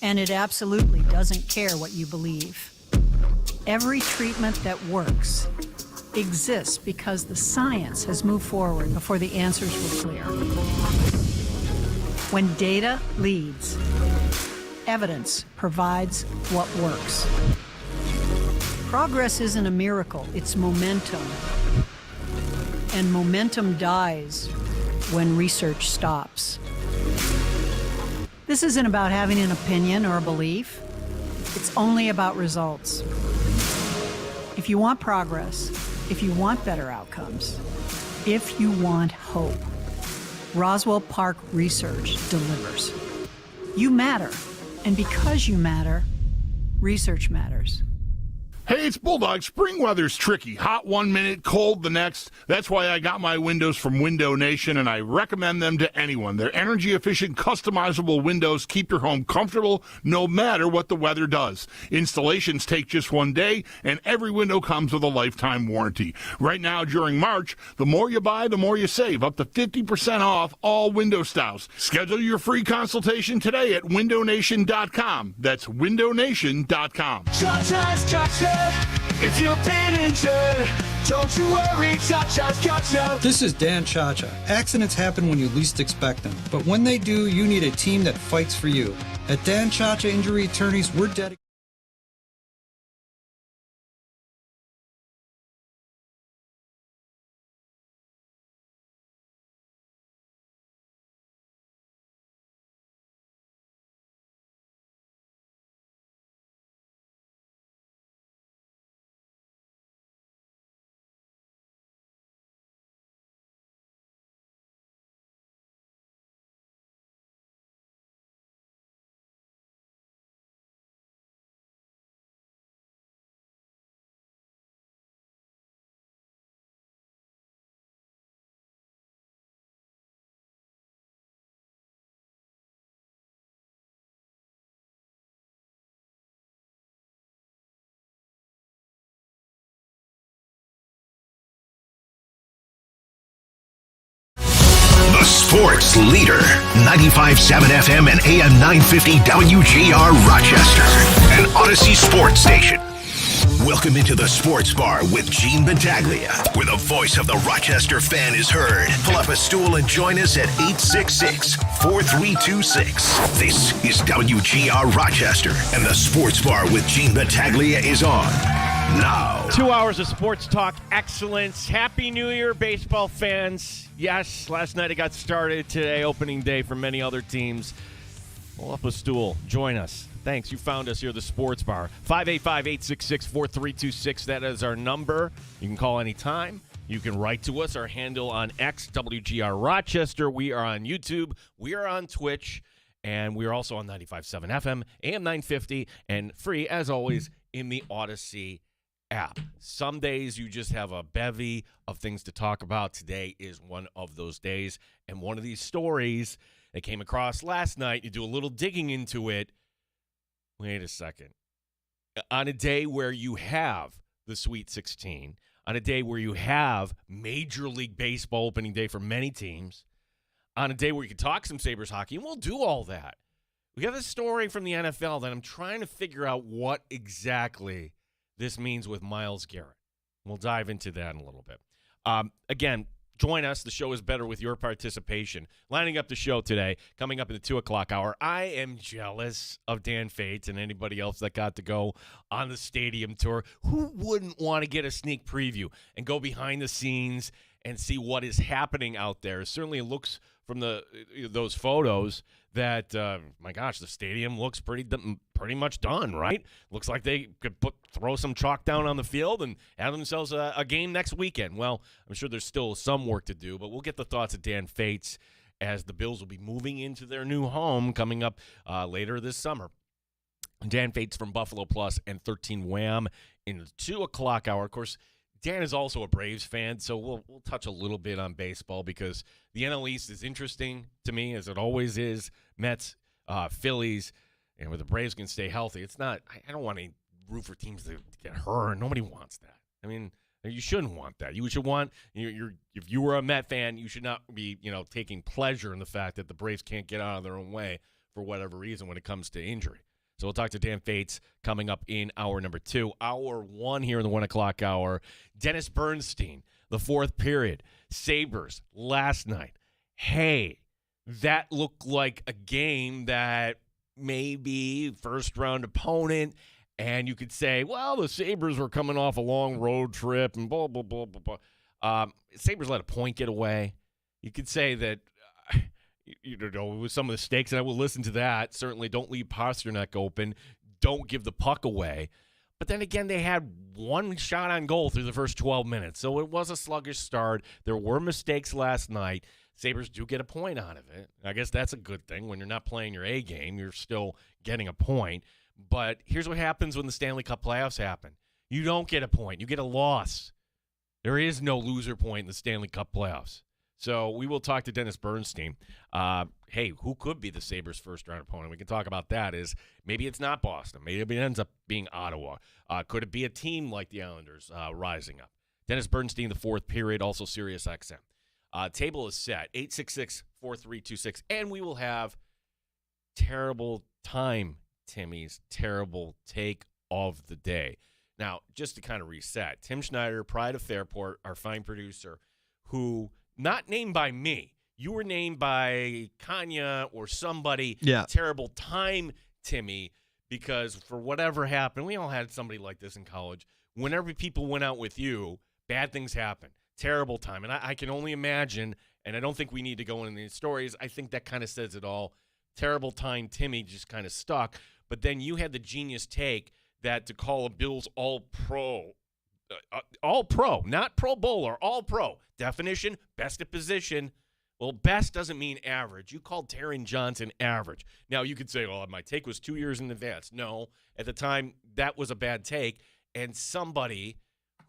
And it absolutely doesn't care what you believe. Every treatment that works exists because the science has moved forward before the answers were clear. When data leads, evidence provides what works. Progress isn't a miracle, it's momentum. And momentum dies when research stops. This isn't about having an opinion or a belief. It's only about results. If you want progress, if you want better outcomes, if you want hope, Roswell Park Research delivers. You matter, and because you matter, research matters. Hey, it's Bulldog. Spring weather's tricky. Hot 1 minute, cold the next. That's why I got my windows from Window Nation, and I recommend them to anyone. Their energy-efficient, customizable windows keep your home comfortable no matter what the weather does. Installations take just 1 day, and every window comes with a lifetime warranty. Right now, during March, the more you buy, the more you save. Up to 50% off all window styles. Schedule your free consultation today at windownation.com. That's windownation.com. If you've been injured, don't you worry, Cha-Cha's got you. This is Dan Cha-Cha. Accidents happen when you least expect them, but when they do, you need a team that fights for you. At Dan Cha-Cha Injury Attorneys, we're dedicated. The sports leader, 95.7 FM and AM 950 WGR Rochester, an Odyssey sports station. Welcome into the Sports Bar with Gene Battaglia, where the voice of the Rochester fan is heard. Pull up a stool and join us at 866-4326. This is WGR Rochester, and the Sports Bar with Gene Battaglia is on now. 2 hours of sports talk excellence. Happy New Year, baseball fans. Yes, last night it got started. Today, opening day for many other teams. Pull up a stool. Join us. Thanks. You found us here at the Sports Bar. 585-866-4326. That is our number. You can call anytime. You can write to us. Our handle on X, WGR Rochester. We are on YouTube. We are on Twitch. And we are also on 95.7 FM, AM 950, and free, as always, in the Odyssey app. Some days you just have a bevy of things to talk about. Today is one of those days. And one of these stories that came across last night, you do a little digging into it. Wait a second. On a day where you have the Sweet 16, on a day where you have Major League Baseball opening day for many teams, on a day where you can talk some Sabres hockey, and we'll do all that. We have a story from the NFL that I'm trying to figure out what exactly this means with Myles Garrett. We'll dive into that in a little bit. Again, join us. The show is better with your participation. Lining up the show today, coming up in the 2 o'clock hour, I am jealous of Dan Fates and anybody else that got to go on the stadium tour. Who wouldn't want to get a sneak preview and go behind the scenes and see what is happening out there? Certainly it looks from those photos that, my gosh, the stadium looks pretty much done, right? Looks like they could throw some chalk down on the field and have themselves a game next weekend. Well, I'm sure there's still some work to do, but we'll get the thoughts of Dan Fates as the Bills will be moving into their new home coming up later this summer. Dan Fates from Buffalo Plus and 13 Wham in the 2 o'clock hour. Of course, Dan is also a Braves fan, so we'll touch a little bit on baseball because the NL East is interesting to me, as it always is. Mets, Phillies, and where the Braves can stay healthy. It's not. I don't want to root for teams to get hurt. Nobody wants that. I mean, you shouldn't want that. You should want. If you were a Met fan, you should not be taking pleasure in the fact that the Braves can't get out of their own way for whatever reason when it comes to injury. So we'll talk to Dan Fates coming up in hour number 2. Hour 1 here in the 1 o'clock hour. Dennis Bernstein, the fourth period. Sabres last night. Hey, that looked like a game that maybe first-round opponent, and you could say, well, the Sabres were coming off a long road trip and blah, blah, blah, blah, blah. Sabres let a point get away. You could say that, with some of the stakes, and I will listen to that. Certainly don't leave Pasternak open. Don't give the puck away. But then again, they had one shot on goal through the first 12 minutes. So it was a sluggish start. There were mistakes last night. Sabres do get a point out of it. I guess that's a good thing. When you're not playing your A game, you're still getting a point. But here's what happens when the Stanley Cup playoffs happen. You don't get a point. You get a loss. There is no loser point in the Stanley Cup playoffs. So we will talk to Dennis Bernstein. Hey, who could be the Sabres' first-round opponent? We can talk about that. Maybe it's not Boston. Maybe it ends up being Ottawa. Could it be a team like the Islanders rising up? Dennis Bernstein, the fourth period, also Sirius XM. Table is set, 866-4326. And we will have terrible time, Timmy's terrible take of the day. Now, just to kind of reset, Tim Schneider, Pride of Fairport, our fine producer, who... not named by me. You were named by Kanya or somebody. Yeah. Terrible time, Timmy, because for whatever happened, we all had somebody like this in college. Whenever people went out with you, bad things happen. Terrible time. And I can only imagine, and I don't think we need to go into these stories. I think that kind of says it all. Terrible time, Timmy just kind of stuck. But then you had the genius take that to call a Bills all-pro, not Pro Bowler, all pro. Definition, best at position. Well, best doesn't mean average. You called Taron Johnson average. Now, you could say, well, my take was 2 years in advance. No, at the time, that was a bad take. And somebody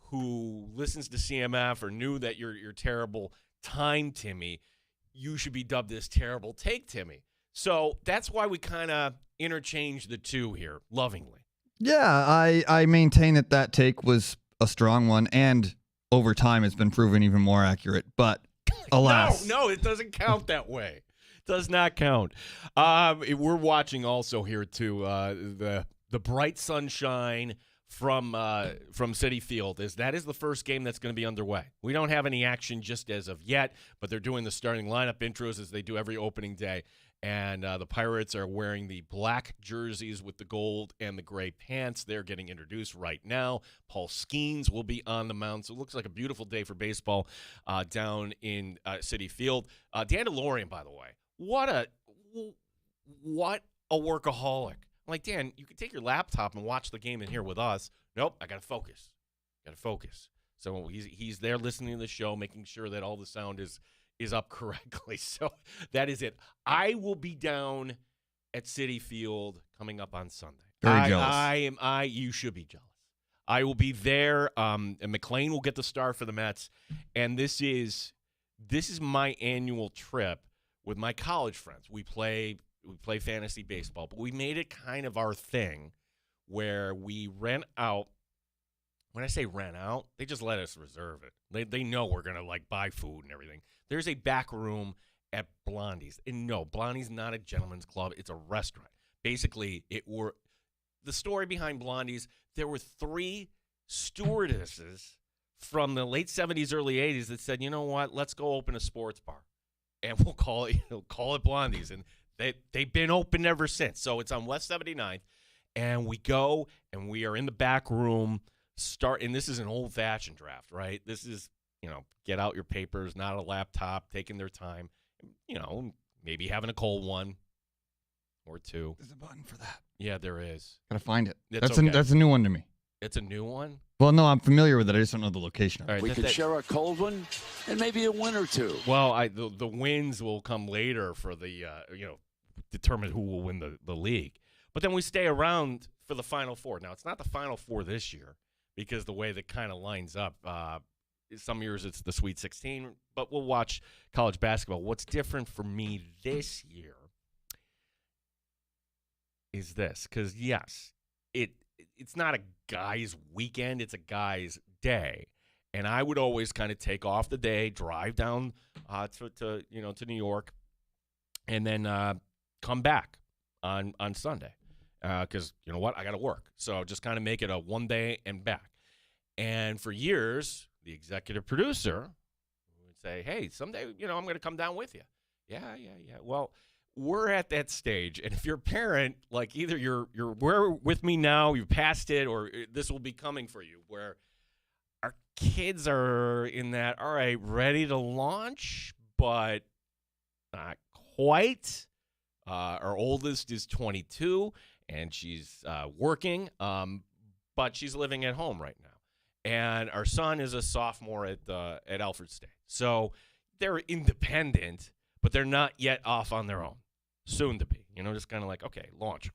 who listens to CMF or knew that you're terrible time, Timmy, you should be dubbed this terrible take, Timmy. So that's why we kind of interchange the two here, lovingly. Yeah, I maintain that take was a strong one, and over time it's been proven even more accurate. But alas, no, it doesn't count that way. It does not count. We're watching also here too the bright sunshine from Citi Field. That is the first game that's going to be underway. We don't have any action just as of yet, but they're doing the starting lineup intros as they do every opening day. And the Pirates are wearing the black jerseys with the gold and the gray pants. They're getting introduced right now. Paul Skeens will be on the mound. So it looks like a beautiful day for baseball down in Citi Field. Dan DeLorean, by the way, what a workaholic. I'm like, Dan, you can take your laptop and watch the game in here with us. Nope, I got to focus. So he's there listening to the show, making sure that all the sound is up correctly. So that is it. I will be down at Citi Field coming up on Sunday. Very jealous. You should be jealous. I will be there. And McLean will get the star for the Mets. And this is my annual trip with my college friends. We play fantasy baseball, but we made it kind of our thing where we rent out. When I say rent out, they just let us reserve it. They know we're going to buy food and everything. There's a back room at Blondie's. And no, Blondie's not a gentleman's club. It's a restaurant. Basically, the story behind Blondie's, there were 3 stewardesses from the late 70s, early 80s that said, you know what, let's go open a sports bar. And we'll call it Blondie's. And they've been open ever since. So it's on West 79th. And we go, and we are in the back room. And this is an old-fashioned draft, right? This is, get out your papers, not a laptop, taking their time, maybe having a cold one or two. There's a button for that. Yeah, there is. Gotta find it. That's That's a new one to me. It's a new one? Well, no, I'm familiar with it. I just don't know the location. All right, We could share a cold one and maybe a win or two. Well, the wins will come later for the, determine who will win the league. But then we stay around for the Final Four. Now, it's not the Final Four this year because the way that kind of lines up, some years it's the Sweet 16, but we'll watch college basketball. What's different for me this year is this, because, yes, it's not a guy's weekend, it's a guy's day. And I would always kind of take off the day, drive down to New York, and then come back on Sunday. because you know what? I got to work. So just kind of make it a one day and back. And for years, the executive producer would say, hey, someday, I'm going to come down with you. Yeah. Well, we're at that stage. And if you're a parent, like either you're with me now, you've passed it, or this will be coming for you, where our kids are in that, all right, ready to launch, but not quite. Our oldest is 22, and she's working, but she's living at home right now. And our son is a sophomore at Alfred State. So they're independent, but they're not yet off on their own. Soon to be. Just kind of like, okay, launch.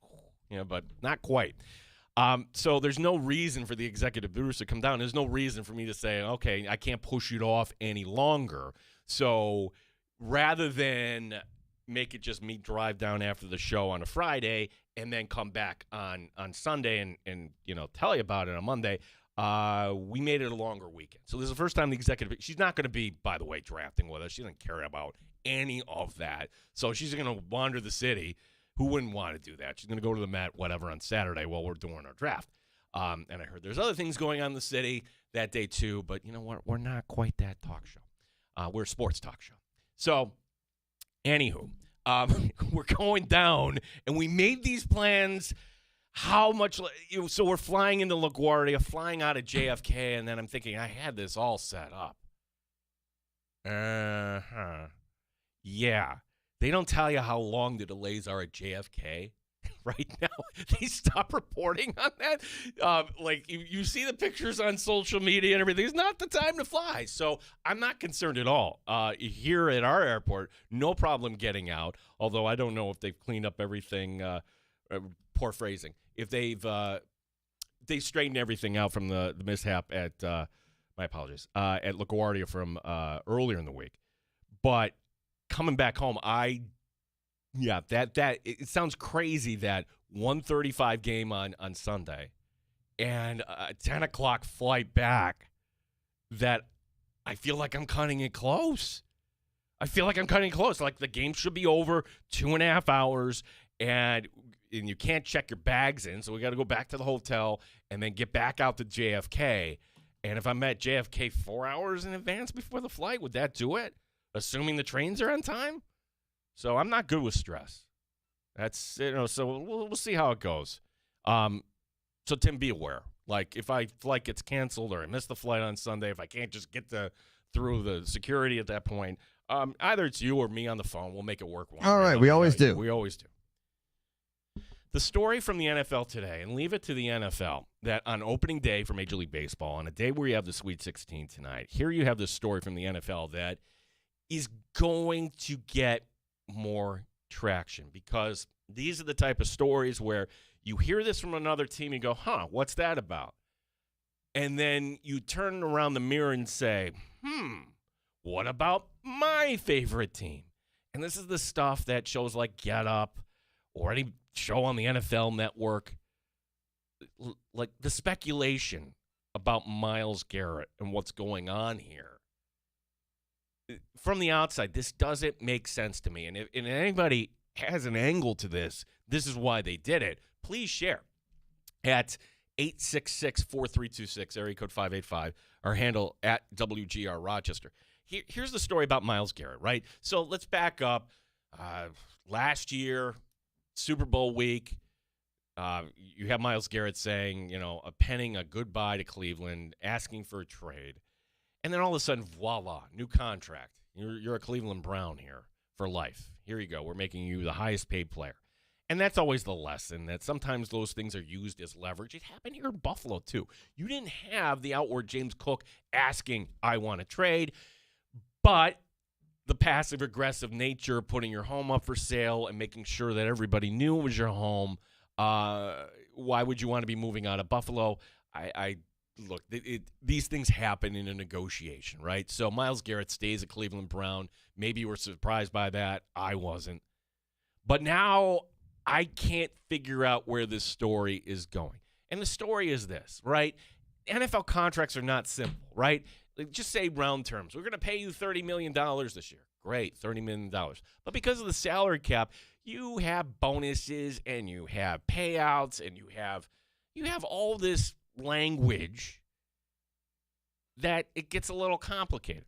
But not quite. So there's no reason for the executive producer to come down. There's no reason for me to say, okay, I can't push it off any longer. So rather than make it just me drive down after the show on a Friday and then come back on Sunday and tell you about it on Monday, we made it a longer weekend. So this is the first time the executive, she's not going to be, by the way, drafting with us. She doesn't care about any of that. So she's going to wander the city. Who wouldn't want to do that? She's going to go to the Met, whatever, on Saturday while we're doing our draft. And I heard there's other things going on in the city that day too, but you know what? We're not quite that talk show. We're a sports talk show. So, anywho, we're going down, and we made these plans. How much? So we're flying into LaGuardia, flying out of JFK, and then I'm thinking I had this all set up. Yeah. They don't tell you how long the delays are at JFK right now. They stop reporting on that. You see the pictures on social media and everything. It's not the time to fly. So I'm not concerned at all. Here at our airport, no problem getting out, although I don't know if they've cleaned up everything. Poor phrasing. If they've straightened everything out from the mishap at, my apologies, at LaGuardia from earlier in the week. But coming back home, it sounds crazy that 1:35 game on Sunday and a 10 o'clock flight back, that I feel like I'm cutting it close. Like the game should be over 2.5 hours, and you can't check your bags in, so we got to go back to the hotel and then get back out to JFK. And if I'm at JFK 4 hours in advance before the flight, would that do it? Assuming the trains are on time? So I'm not good with stress. That's, so we'll see how it goes. So Tim, be aware. Like, if my flight gets canceled or I miss the flight on Sunday, if I can't just get through the security at that point, either it's you or me on the phone. We'll make it work. All right, we always do. We always do. The story from the NFL today, and leave it to the NFL, that on opening day for Major League Baseball, on a day where you have the Sweet 16 tonight, here you have this story from the NFL that is going to get more traction, because these are the type of stories where you hear this from another team and go, what's that about? And then you turn around the mirror and say, what about my favorite team? And this is the stuff that shows like Get Up or any show on the NFL Network, like the speculation about Myles Garrett and what's going on here. From the outside, this doesn't make sense to me. And if anybody has an angle to this, this is why they did it. Please share at 866-4326, area code 585, our handle at WGR Rochester. Here's the story about Myles Garrett, right? So let's back up. Last year, Super Bowl week, you have Myles Garrett saying, penning a goodbye to Cleveland, asking for a trade. And then all of a sudden, voila, new contract. You're a Cleveland Brown here for life. Here you go. We're making you the highest paid player. And that's always the lesson, that sometimes those things are used as leverage. It happened here in Buffalo, too. You didn't have the outward James Cook asking, I want to trade, but the passive-aggressive nature of putting your home up for sale and making sure that everybody knew it was your home. Why would you want to be moving out of Buffalo? Look, these things happen in a negotiation, right? So Myles Garrett stays a Cleveland Brown. Maybe you were surprised by that. I wasn't. But now I can't figure out where this story is going. And the story is this, right? NFL contracts are not simple, right? Just say round terms. We're going to pay you $30 million this year. Great, $30 million. But because of the salary cap, you have bonuses and you have payouts and you have all this language that it gets a little complicated.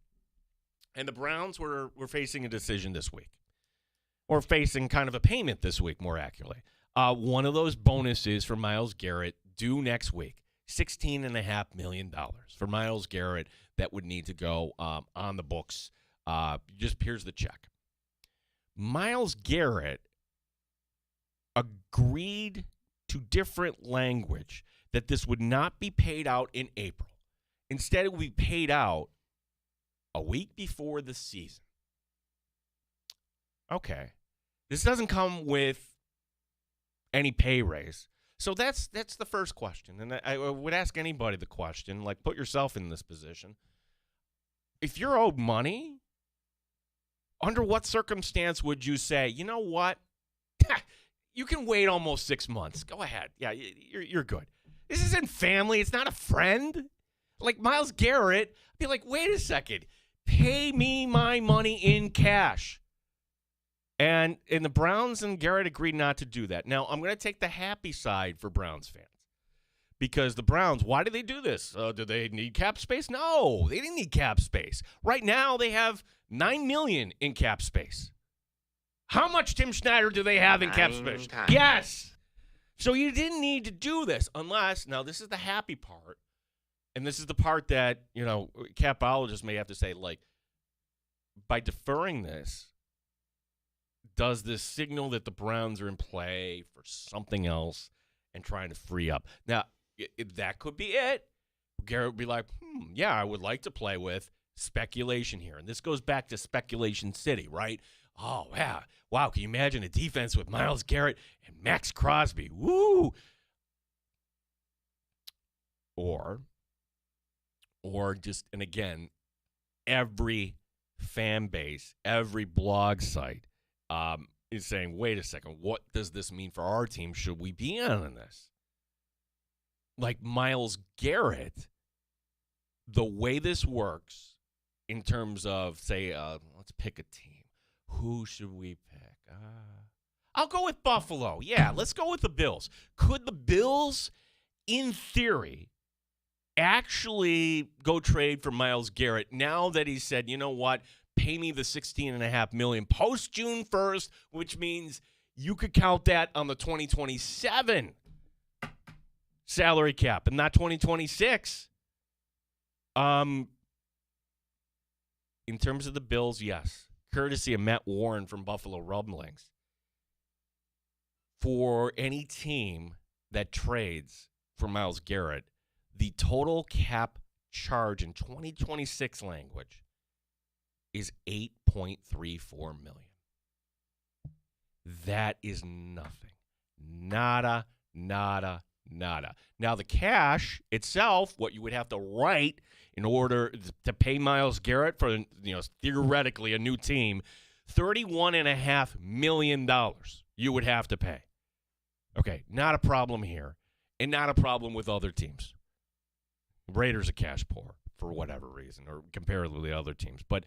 And the Browns were facing a decision this week, or facing kind of a payment this week, more accurately. One of those bonuses for Myles Garrett due next week, $16.5 million for Myles Garrett that would need to go on the books. Just here's the check. Myles Garrett agreed to different language that this would not be paid out in April. Instead, it would be paid out a week before the season. Okay. This doesn't come with any pay raise. So that's the first question. And I would ask anybody the question, like, put yourself in this position. If you're owed money, under what circumstance would you say, you know what? You can wait almost 6 months. Go ahead. Yeah, you're good. This isn't family. It's not a friend. Like Myles Garrett, be like, wait a second. Pay me my money in cash. And the Browns and Garrett agreed not to do that. Now, I'm going to take the happy side for Browns fans. Because the Browns, why did they do this? Do they need cap space? No, they didn't need cap space. Right now, they have $9 million in cap space. How much, Tim Schneider, do they have in cap space? Yes. So you didn't need to do this unless, now this is the happy part, and this is the part that, capologists may have to say, like, by deferring this, does this signal that the Browns are in play for something else and trying to free up? Now, that could be it. Garrett would be like, yeah, I would like to play with speculation here. And this goes back to Speculation City, right? Oh, yeah. Wow, can you imagine a defense with Myles Garrett and Max Crosby? Woo! Or just, and again, every fan base, every blog site is saying, wait a second, what does this mean for our team? Should we be in on this? Like Myles Garrett, the way this works in terms of, say, let's pick a team. Who should we pick? I'll go with Buffalo. Yeah, let's go with the Bills. Could the Bills, in theory, actually go trade for Myles Garrett now that he said, you know what, pay me the $16.5 million post June 1st, which means you could count that on the 2027 salary cap and not 2026. In terms of the Bills, yes. Courtesy of Matt Warren from Buffalo Rumblings. For any team that trades for Myles Garrett, the total cap charge in 2026 language is $8.34 million. That is nothing. Nada, nada, nada. Now, the cash itself, what you would have to write in order to pay Myles Garrett for, theoretically a new team, $31.5 million you would have to pay. Okay, not a problem here, and not a problem with other teams. Raiders are cash poor for whatever reason, or comparatively to other teams. But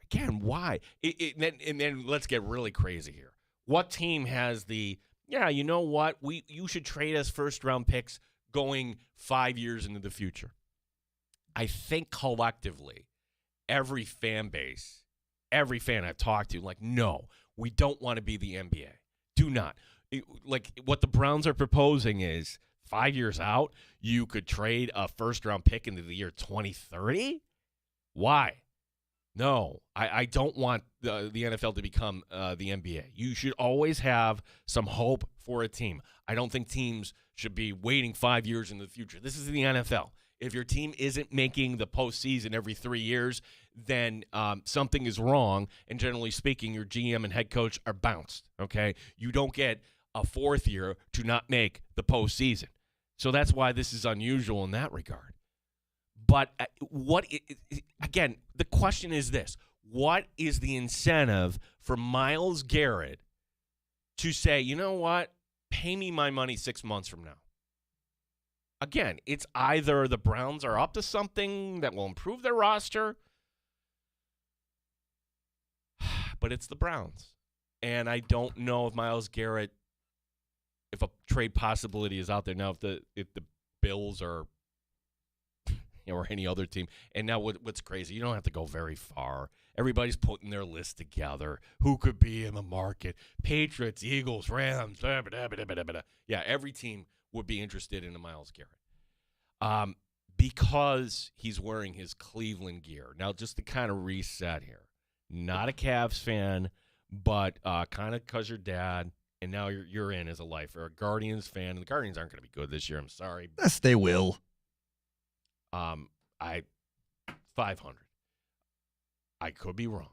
again, why? And then let's get really crazy here. What team has the, you know what? You should trade us first-round picks going 5 years into the future. I think collectively, every fan base, every fan I've talked to, like, no, we don't want to be the NBA. Do not. Like, what the Browns are proposing is 5 years out, you could trade a first-round pick into the year 2030? Why? No, I don't want the NFL to become the NBA. You should always have some hope for a team. I don't think teams should be waiting 5 years into the future. This is the NFL. If your team isn't making the postseason every 3 years, then something is wrong. And generally speaking, your GM and head coach are bounced. Okay, you don't get a fourth year to not make the postseason. So that's why this is unusual in that regard. But again, the question is this: what is the incentive for Myles Garrett to say, you know what, pay me my money 6 months from now? Again, it's either the Browns are up to something that will improve their roster, but it's the Browns. And I don't know if Myles Garrett, if a trade possibility is out there now, if the Bills are, or any other team. And now what's crazy, you don't have to go very far. Everybody's putting their list together. Who could be in the market? Patriots, Eagles, Rams. Blah, blah, blah, blah, blah. Yeah, every team would be interested in a Myles Garrett. Because he's wearing his Cleveland gear. Now, just to kind of reset here, not a Cavs fan, but kind of because your dad, and now you're in as a lifer, a Guardians fan, and the Guardians aren't going to be good this year. I'm sorry. Yes, they will. 500. I could be wrong.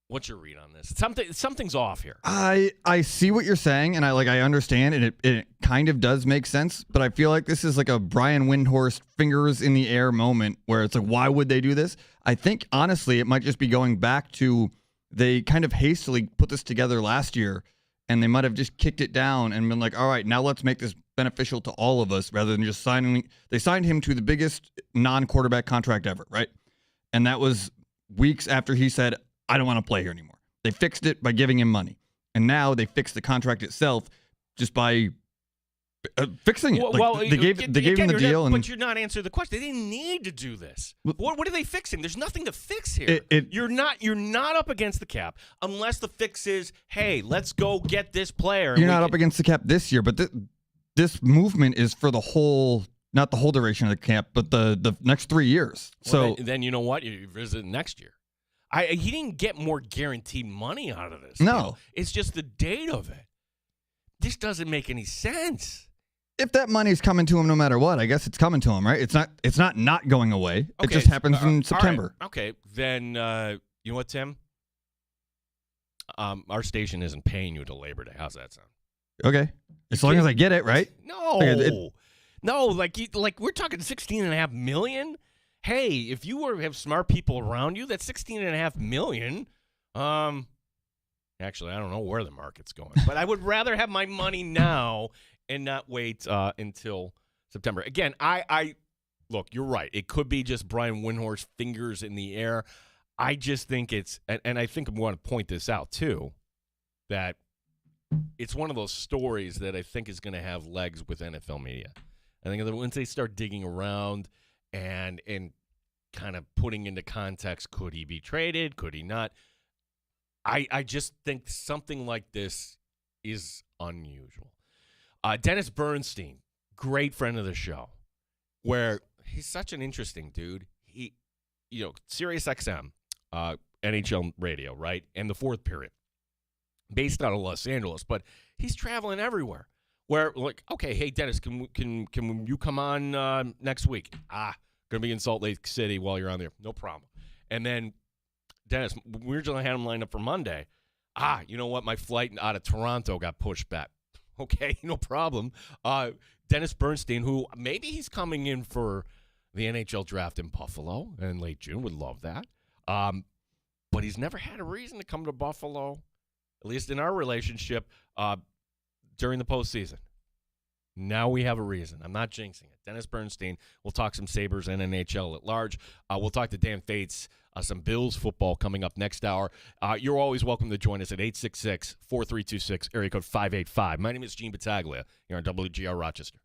What's your read on this? Something's off here. I see what you're saying, and I understand, and it kind of does make sense. But I feel like this is like a Brian Windhorst fingers in the air moment where it's like, why would they do this? I think honestly, it might just be going back to they kind of hastily put this together last year, and they might have just kicked it down and been like, all right, now let's make this beneficial to all of us, rather than just signing. They signed him to the biggest non-quarterback contract ever, right? And that was weeks after he said, I don't want to play here anymore. They fixed it by giving him money. And now they fixed the contract itself just by fixing it. They gave him the deal. But you're not answering the question. They didn't need to do this. What are they fixing? There's nothing to fix here. You're not up against the cap unless the fix is, hey, let's go get this player. You're not up against the cap this year, but this movement is for the whole, not the whole duration of the cap, but the next 3 years. Well, then you know what? You visit next year. He didn't get more guaranteed money out of this. No. It's just the date of it. This doesn't make any sense. If that money's coming to him no matter what, I guess it's coming to him, right? It's not going away. Okay, it just happens in September. Right. Okay, then you know what, Tim? Our station isn't paying you till Labor Day. How's that sound? Okay. As long as I get it, right? No. No, like we're talking $16.5 million. Hey, if you have smart people around you, that's $16.5 million. Actually, I don't know where the market's going, but I would rather have my money now and not wait until September. Again, I look, you're right. It could be just Brian Windhorst fingers in the air. I just think it's, and I think I want to point this out too, that it's one of those stories that I think is going to have legs with NFL media. I think that once they start digging around and kind of putting into context, could he be traded? Could he not? I just think something like this is unusual. Dennis Bernstein, great friend of the show, where he's such an interesting dude. He, Sirius XM, NHL radio, right? And the fourth period, based out of Los Angeles, but he's traveling everywhere. Where, like, okay, hey, Dennis, can you come on next week? Going to be in Salt Lake City while you're on there. No problem. And then, Dennis, we originally had him lined up for Monday. You know what? My flight out of Toronto got pushed back. Okay, no problem. Dennis Bernstein, who maybe he's coming in for the NHL draft in Buffalo in late June. Would love that. But he's never had a reason to come to Buffalo, at least in our relationship, during the postseason. Now we have a reason. I'm not jinxing it. Dennis Bernstein. We'll talk some Sabres and NHL at large. We'll talk to Dan Fates, some Bills football coming up next hour. You're always welcome to join us at 866-4326, area code 585. My name is Gene Battaglia here on WGR Rochester.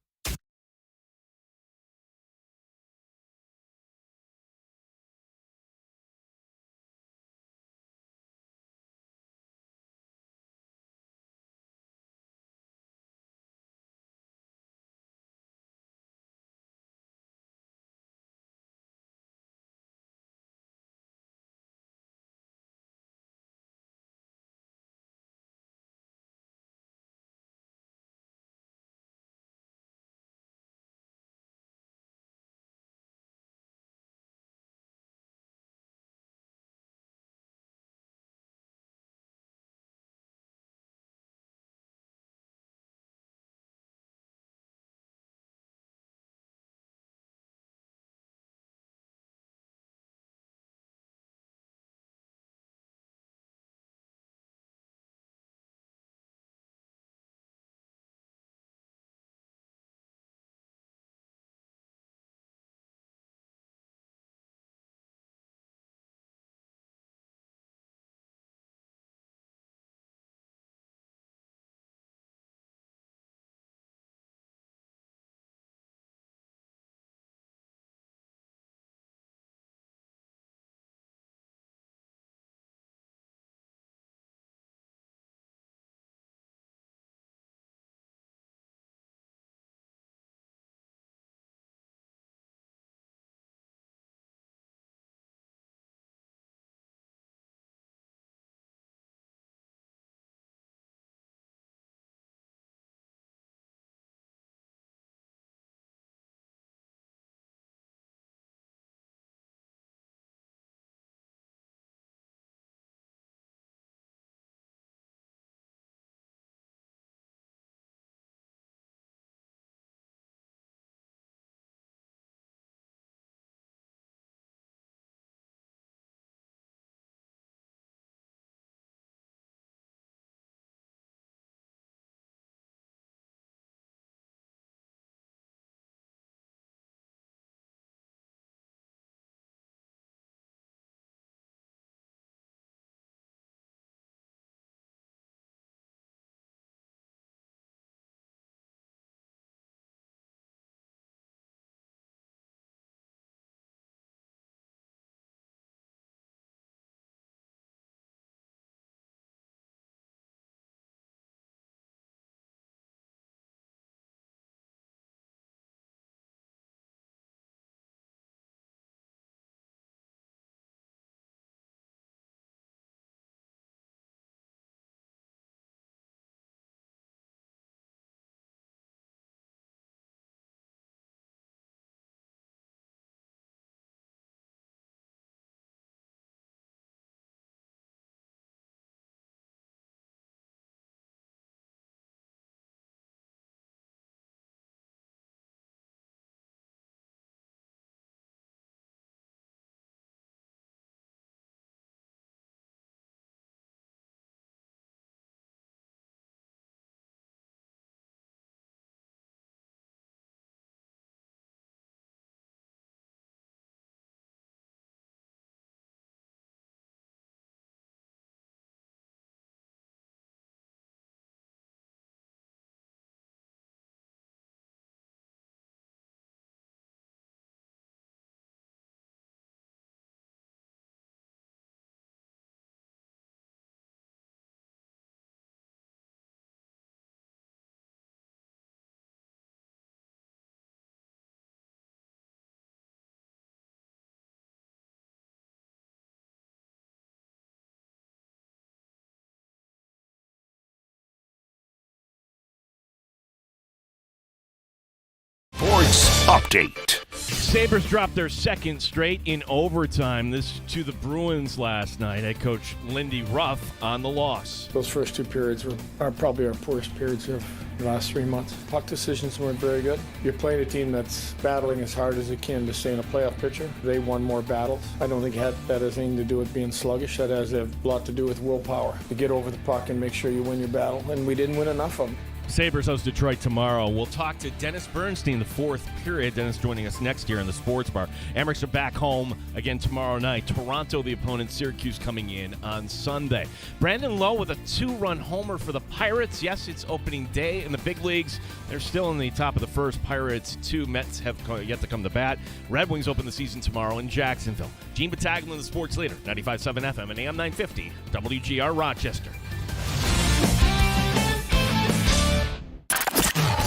Sports Update. Sabres dropped their second straight in overtime. This to the Bruins last night. Head coach Lindy Ruff on the loss. Those first two periods are probably our poorest periods of the last 3 months. Puck decisions weren't very good. You're playing a team that's battling as hard as it can to stay in a playoff picture. They won more battles. I don't think that has anything to do with being sluggish. That has a lot to do with willpower. To get over the puck and make sure you win your battle. And we didn't win enough of them. Sabres host Detroit tomorrow. We'll talk to Dennis Bernstein the fourth period. Dennis joining us next year in the Sports Bar. Amerks are back home again tomorrow night. Toronto, the opponent. Syracuse coming in on Sunday. Brandon Lowe with a 2-run homer for the Pirates. Yes, it's opening day in the big leagues. They're still in the top of the first. Pirates 2. Mets have yet to come to bat. Red Wings open the season tomorrow in Jacksonville. Gene Battaglia, the sports leader. 95.7 FM and AM 950. WGR Rochester.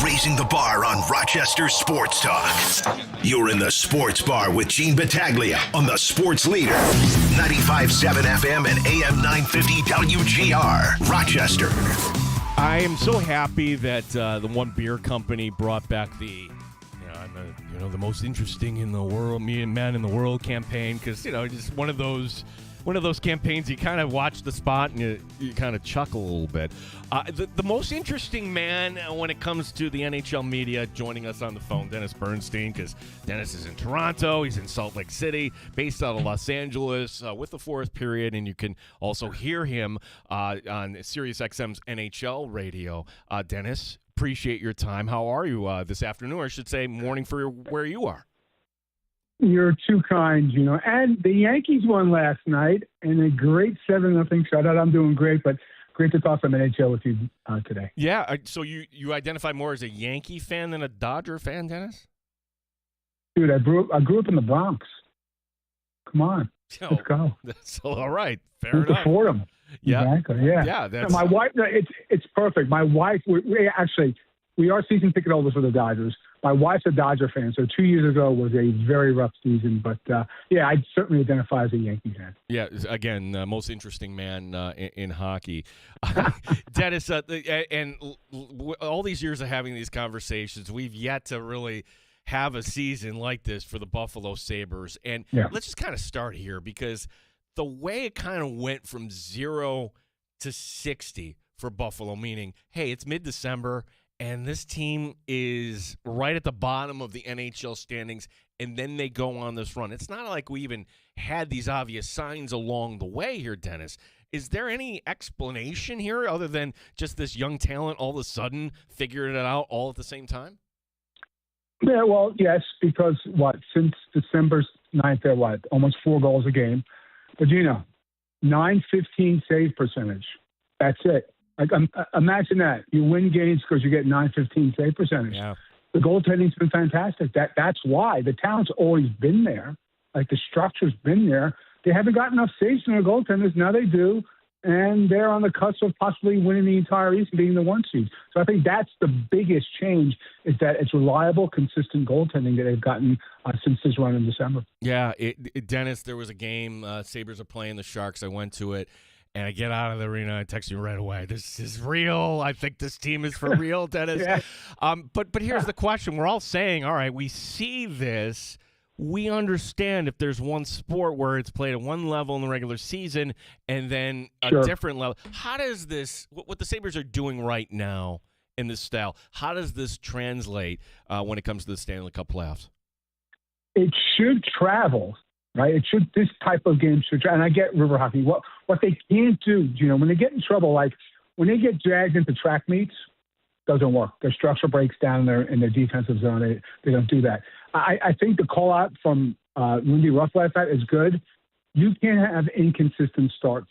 Raising the bar on Rochester Sports Talk. You're in the Sports Bar with Gene Battaglia on the Sports Leader. 95.7 FM and AM 950 WGR Rochester. I am so happy that the one beer company brought back the most interesting in the world, man in the world campaign, because just one of those campaigns you kind of watch the spot and you kind of chuckle a little bit. The most interesting man when it comes to the NHL media joining us on the phone, Dennis Bernstein, because Dennis is in Toronto, he's in Salt Lake City, based out of Los Angeles with the fourth period, and you can also hear him on Sirius XM's NHL radio. Dennis, appreciate your time. How are you this afternoon, or I should say morning for where you are? You're too kind, And the Yankees won last night in a great 7-0 shutout. I'm doing great, but great to talk some NHL with you today. Yeah, so you identify more as a Yankee fan than a Dodger fan, Dennis? Dude, I grew up in the Bronx. Come on, let's go. That's all right. Fair enough. To Fordham. Yeah, exactly. Yeah. Yeah. That's... My wife. It's perfect. My wife. We are season ticket holders for the Dodgers. My wife's a Dodger fan, so 2 years ago was a very rough season. But, I'd certainly identify as a Yankee fan. Yeah, again, most interesting man in hockey. Dennis, and all these years of having these conversations, we've yet to really have a season like this for the Buffalo Sabres. And let's just kind of start here, because the way it kind of went from 0 to 60 for Buffalo, meaning, hey, it's mid-December, and this team is right at the bottom of the NHL standings, and then they go on this run. It's not like we even had these obvious signs along the way here, Dennis. Is there any explanation here other than just this young talent all of a sudden figuring it out all at the same time? Yeah, well, yes, because since December 9th, they're almost 4 goals a game. But, .915 save percentage. That's it. Imagine that. You win games because you get .915 save percentage. Yeah. The goaltending's been fantastic. That's why. The talent's always been there. The structure's been there. They haven't got enough saves in their goaltenders. Now they do. And they're on the cusp of possibly winning the entire East and being the 1 seed. So I think that's the biggest change, is that it's reliable, consistent goaltending that they've gotten since this run in December. Yeah, Dennis, there was a game. Sabres are playing the Sharks. I went to it. And I get out of the arena, I text you right away. This is real. I think this team is for real, Dennis. Yeah. But here's the question. We're all saying, all right, we see this. We understand if there's one sport where it's played at one level in the regular season and then a different level. How does this, what the Sabres are doing right now in this style, how does this translate when it comes to the Stanley Cup playoffs? It should travel. Right, this type of game should, and I get river hockey. What they can't do, when they get in trouble, like when they get dragged into track meets, doesn't work. Their structure breaks down in their defensive zone. They don't do that. I think the call out from Lindy Ruff last night is good. You can't have inconsistent starts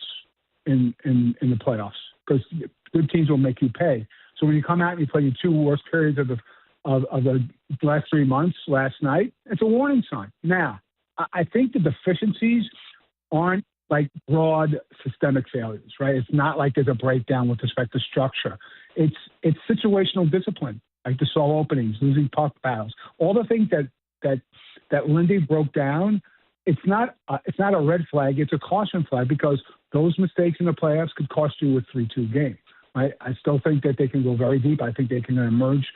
in the playoffs, because good teams will make you pay. So when you come out and you play your 2 worst periods of the last 3 months last night, it's a warning sign. Now, I think the deficiencies aren't like broad systemic failures, right? It's not like there's a breakdown with respect to structure. It's situational discipline, like the stall openings, losing puck battles, all the things that Lindy broke down. It's not a red flag. It's a caution flag, because those mistakes in the playoffs could cost you a 3-2 game. Right? I still think that they can go very deep. I think they can emerge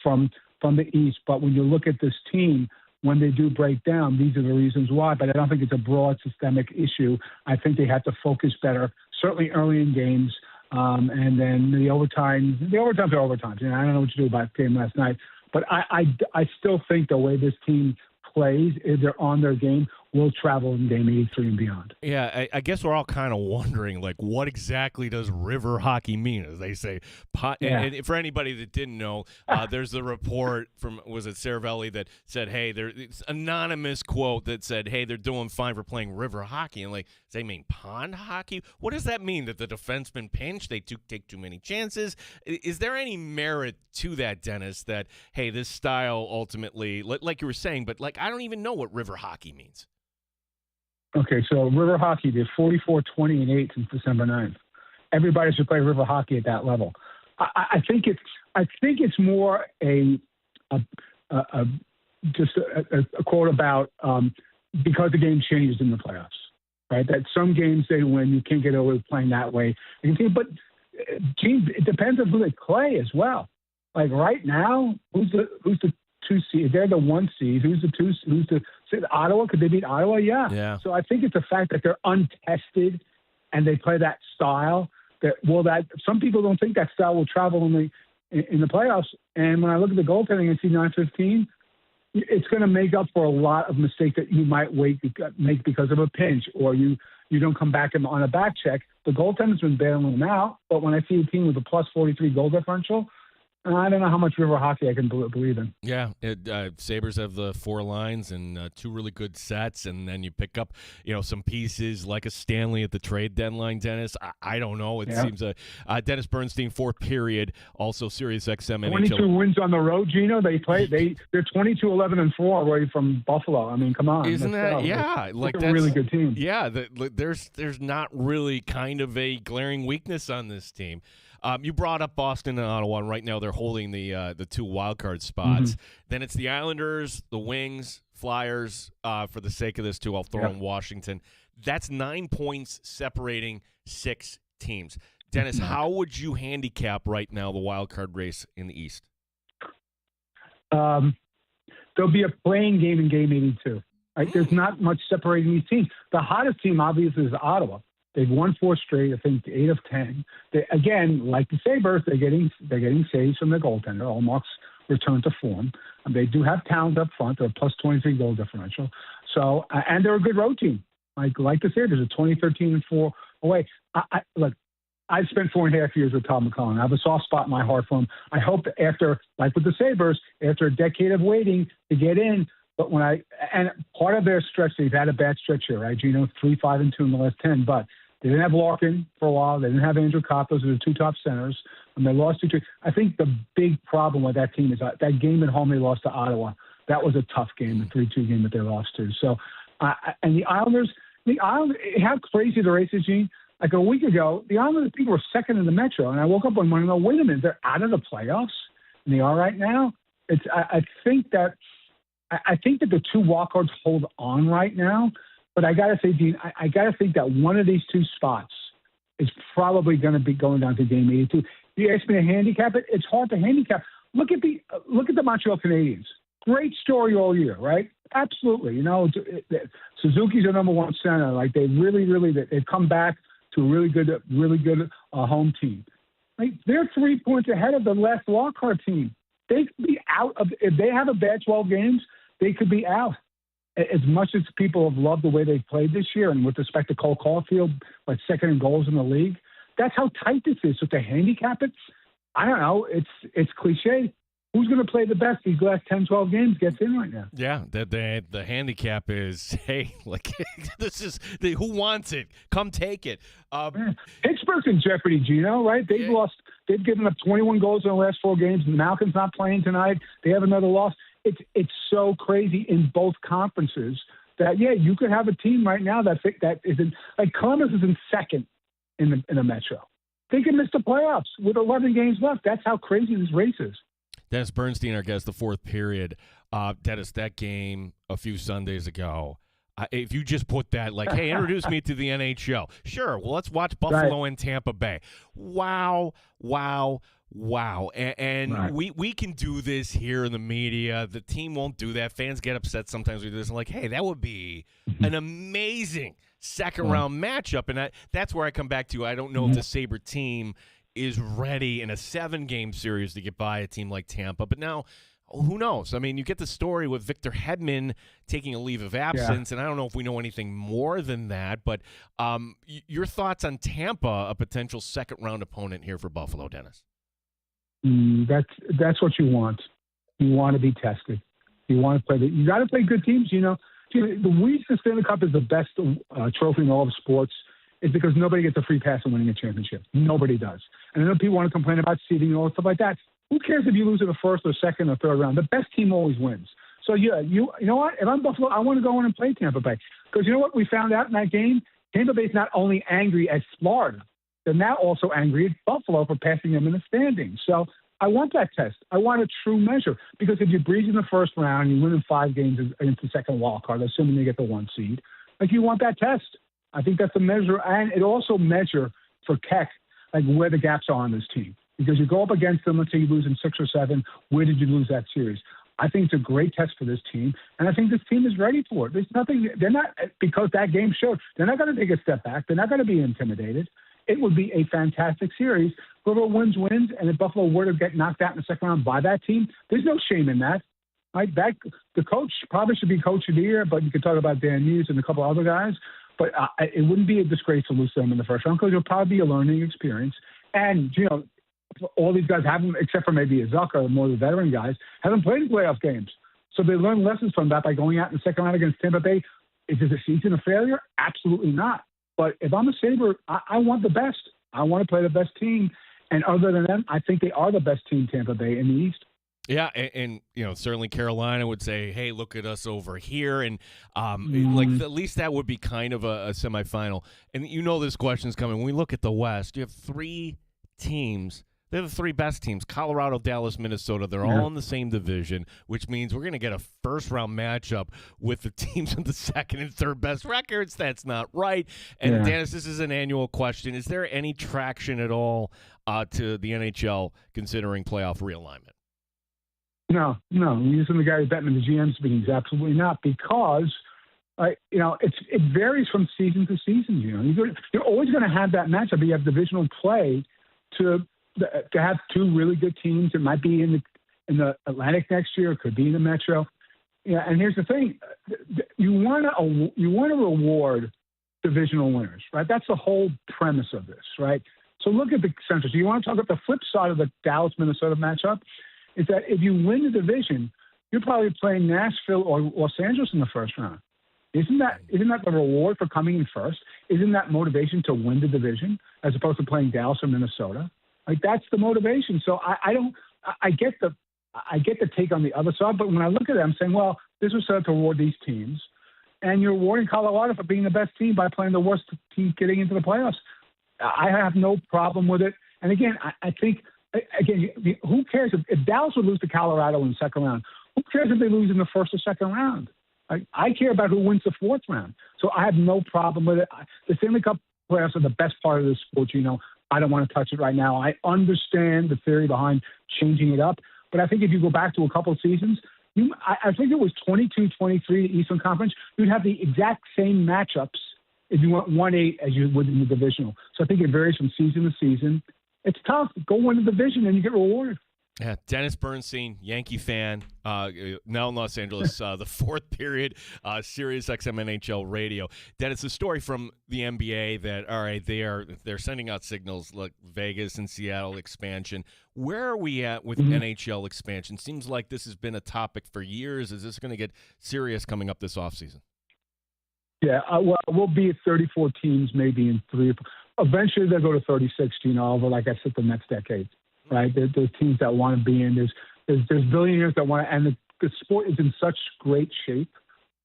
from from the East. But when you look at this team, when they do break down, these are the reasons why. But I don't think it's a broad systemic issue. I think they have to focus better, certainly early in games. And then the overtimes are overtimes. You know, I don't know what to do about the game last night. But I still think the way this team plays, if they're on their game, will travel in game 83 and beyond. Yeah, I guess we're all kind of wondering, like, what exactly does river hockey mean, as they say? And for anybody that didn't know, there's the report from, was it Cervelli, that said, hey, it's anonymous quote that said, hey, they're doing fine for playing river hockey. And, like, does they mean pond hockey? What does that mean? That the defensemen pinch? They take too many chances? Is there any merit to that, Dennis, that, hey, this style ultimately, like you were saying, but, like, I don't even know what river hockey means. Okay, so river hockey did 44, 20, and 8 since December 9th. Everybody should play river hockey at that level. I think it's more a quote about because the game changes in the playoffs, right? That some games they win, you can't get away with playing that way. But teams, it depends on who they play as well. Like right now, who's the 2 seed? They're the 1 seed. Who's the 2? Who's the Ottawa? Could they beat Ottawa? Yeah. So I think it's the fact that they're untested and they play that style. That some people don't think that style will travel in the playoffs. And when I look at the goaltending and see 9-15, it's going to make up for a lot of mistakes that you might make because of a pinch or you don't come back on a back check. The goaltender's been bailing them out, but when I see a team with a plus 43 goal differential, I don't know how much river hockey I can believe in. Yeah, Sabres have the 4 lines and 2 really good sets, and then you pick up, some pieces like a Stanley at the trade deadline. Dennis, I don't know. It seems Dennis Bernstein, 4th period, also Sirius XM. 22 wins on the road, Gino. They're 22-11-4 away from Buffalo. I mean, come on. Isn't that? Yeah, that's a really good team. Yeah, there's not really kind of a glaring weakness on this team. You brought up Boston and Ottawa, and right now they're holding the 2 wildcard spots. Mm-hmm. Then it's the Islanders, the Wings, Flyers. For the sake of this, too, I'll throw in Washington. That's 9 points separating 6 teams. Dennis, how would you handicap right now the wildcard race in the East? There'll be a playing game in Game 82. Right? There's not much separating these teams. The hottest team, obviously, is Ottawa. They've won 4 straight. I think 8 of 10. They, again, like the Sabres, they're getting saves from their goaltender. Allmark's returned to form. They do have talent up front. They're a plus 23 goal differential. So, and they're a good road team. Like the Sabres, are 20-13-4 away. Look, I've spent 4.5 years with Todd McClellan. I have a soft spot in my heart for him. I hope that after, like with the Sabres, after a decade of waiting to get in. But and part of their stretch, they've had a bad stretch here, right? 3-5-2 in the last 10, but they didn't have Larkin for a while. They didn't have Andrew Kopp. Those are the 2 top centers. And they lost 2-3. I think the big problem with that team is that game at home they lost to Ottawa. That was a tough game, the 3-2 game that they lost to. So, and the Islanders, how crazy the race is, Gene. Like a week ago, the Islanders people were second in the Metro. And I woke up one morning and go, wait a minute, they're out of the playoffs? And they are right now? I think that the 2 wildcards hold on right now. But I got to say, Dean, I got to think that one of these 2 spots is probably going to be going down to Game 82. You asked me to handicap it. It's hard to handicap. Look at the Montreal Canadiens. Great story all year, right? Absolutely. Suzuki's their number 1 center. Like they've come back to a really good home team. Like they're 3 points ahead of the last wildcard team. They could be out if they have a bad 12 games. They could be out. As much as people have loved the way they've played this year, and with respect to Cole Caulfield, like second in goals in the league, that's how tight this is. So to handicap it, I don't know. It's cliche. Who's going to play the best these last 10, 12 games gets in right now? Yeah, the handicap is, hey, like this is who wants it? Come take it. Pittsburgh's in jeopardy, Gino, right? They've given up 21 goals in the last 4 games. Malkin's not playing tonight. They have another loss. It's so crazy in both conferences that you could have a team right now that isn't like Columbus is in second in the Metro. They can miss the playoffs with 11 games left. That's how crazy this race is. Dennis Bernstein, our guest, the 4th period. Dennis, that game a few Sundays ago. If you just put that like, hey, introduce me to the NHL. Sure, well, let's watch Buffalo and Tampa Bay. Wow. Wow. And Right. we can do this here in the media. The team won't do that. Fans get upset sometimes we do this. I'm like, hey, that would be an amazing second-round matchup. And that's where I come back to. I don't know if the Sabre team is ready in a 7-game series to get by a team like Tampa. But now, who knows? I mean, you get the story with Victor Hedman taking a leave of absence, and I don't know if we know anything more than that. But your thoughts on Tampa, a potential second-round opponent here for Buffalo, Dennis? That's what you want. You want to be tested. You want to play. You got to play good teams. The reason the Stanley Cup is the best trophy in all of sports is because nobody gets a free pass on winning a championship. Nobody does. And I know people want to complain about seeding and all stuff like that. Who cares if you lose in the first or second or third round? The best team always wins. So you know what? If I'm Buffalo, I want to go in and play Tampa Bay because you know what we found out in that game. Tampa Bay is not only angry at Florida. They're now also angry at Buffalo for passing them in the standings. So I want that test. I want a true measure because if you breeze in the first round, you win in 5 games into the second wild card, assuming you get the 1 seed. Like you want that test. I think that's a measure, and it also measure for Keck like where the gaps are on this team because you go up against them. Let's say you lose in 6 or 7. Where did you lose that series? I think it's a great test for this team, and I think this team is ready for it. There's nothing. They're not because that game showed. They're not going to take a step back. They're not going to be intimidated. It would be a fantastic series. Whoever wins, and if Buffalo were to get knocked out in the second round by that team, there's no shame in that. Right? The coach probably should be coach of the year, but you could talk about Dan Hughes and a couple other guys. But it wouldn't be a disgrace to lose to them in the first round because it'll probably be a learning experience. And, all these guys haven't, except for maybe Zucker, more the veteran guys, haven't played playoff games. So they learn lessons from that by going out in the second round against Tampa Bay. Is it a season of failure? Absolutely not. But if I'm a Sabre, I want the best. I want to play the best team. And other than them, I think they are the best team, Tampa Bay, in the East. Yeah, and certainly Carolina would say, hey, look at us over here. And, at least that would be kind of a semifinal. And this question's coming. When we look at the West, you have 3 teams. They're the 3 best teams, Colorado, Dallas, Minnesota. They're all in the same division, which means we're going to get a first-round matchup with the teams with the second and third best records. That's not right. And, Dennis, this is an annual question. Is there any traction at all to the NHL considering playoff realignment? No. Using the Gary Bettman, the GM speaking, absolutely not because it varies from season to season. You're always going to have that matchup. You have divisional play to have 2 really good teams. It might be in the Atlantic next year. It could be in the Metro. Yeah, and here's the thing: you want to reward divisional winners, right? That's the whole premise of this, right? So look at the Central. So you want to talk about the flip side of the Dallas-Minnesota matchup? Is that if you win the division, you're probably playing Nashville or Los Angeles in the first round. Isn't that the reward for coming in first? Isn't that motivation to win the division as opposed to playing Dallas or Minnesota? Like that's the motivation. So I get the take on the other side, but when I look at it, I'm saying, well, this was set up to reward these teams, and you're rewarding Colorado for being the best team by playing the worst team getting into the playoffs. I have no problem with it. And again, I think who cares if Dallas would lose to Colorado in the second round? Who cares if they lose in the first or second round? I care about who wins the 4th round. So I have no problem with it. The Stanley Cup playoffs are the best part of this sport. I don't want to touch it right now. I understand the theory behind changing it up, but I think if you go back to a couple of seasons, I think it was 22-23 Eastern Conference, you'd have the exact same matchups if you went 1-8 as you would in the divisional. So I think it varies from season to season. It's tough. Go win the division and you get rewarded. Yeah, Dennis Bernstein, Yankee fan, now in Los Angeles, the 4th period, Sirius XM NHL radio. Dennis, a story from the NBA that, all right, they're sending out signals like Vegas and Seattle expansion. Where are we at with NHL expansion? Seems like this has been a topic for years. Is this going to get serious coming up this offseason? Yeah, we'll be at 34 teams maybe in 3. Eventually they'll go to 36, over, like I said, the next decade. Right, there's teams that want to be in. There's billionaires that want to, and the sport is in such great shape,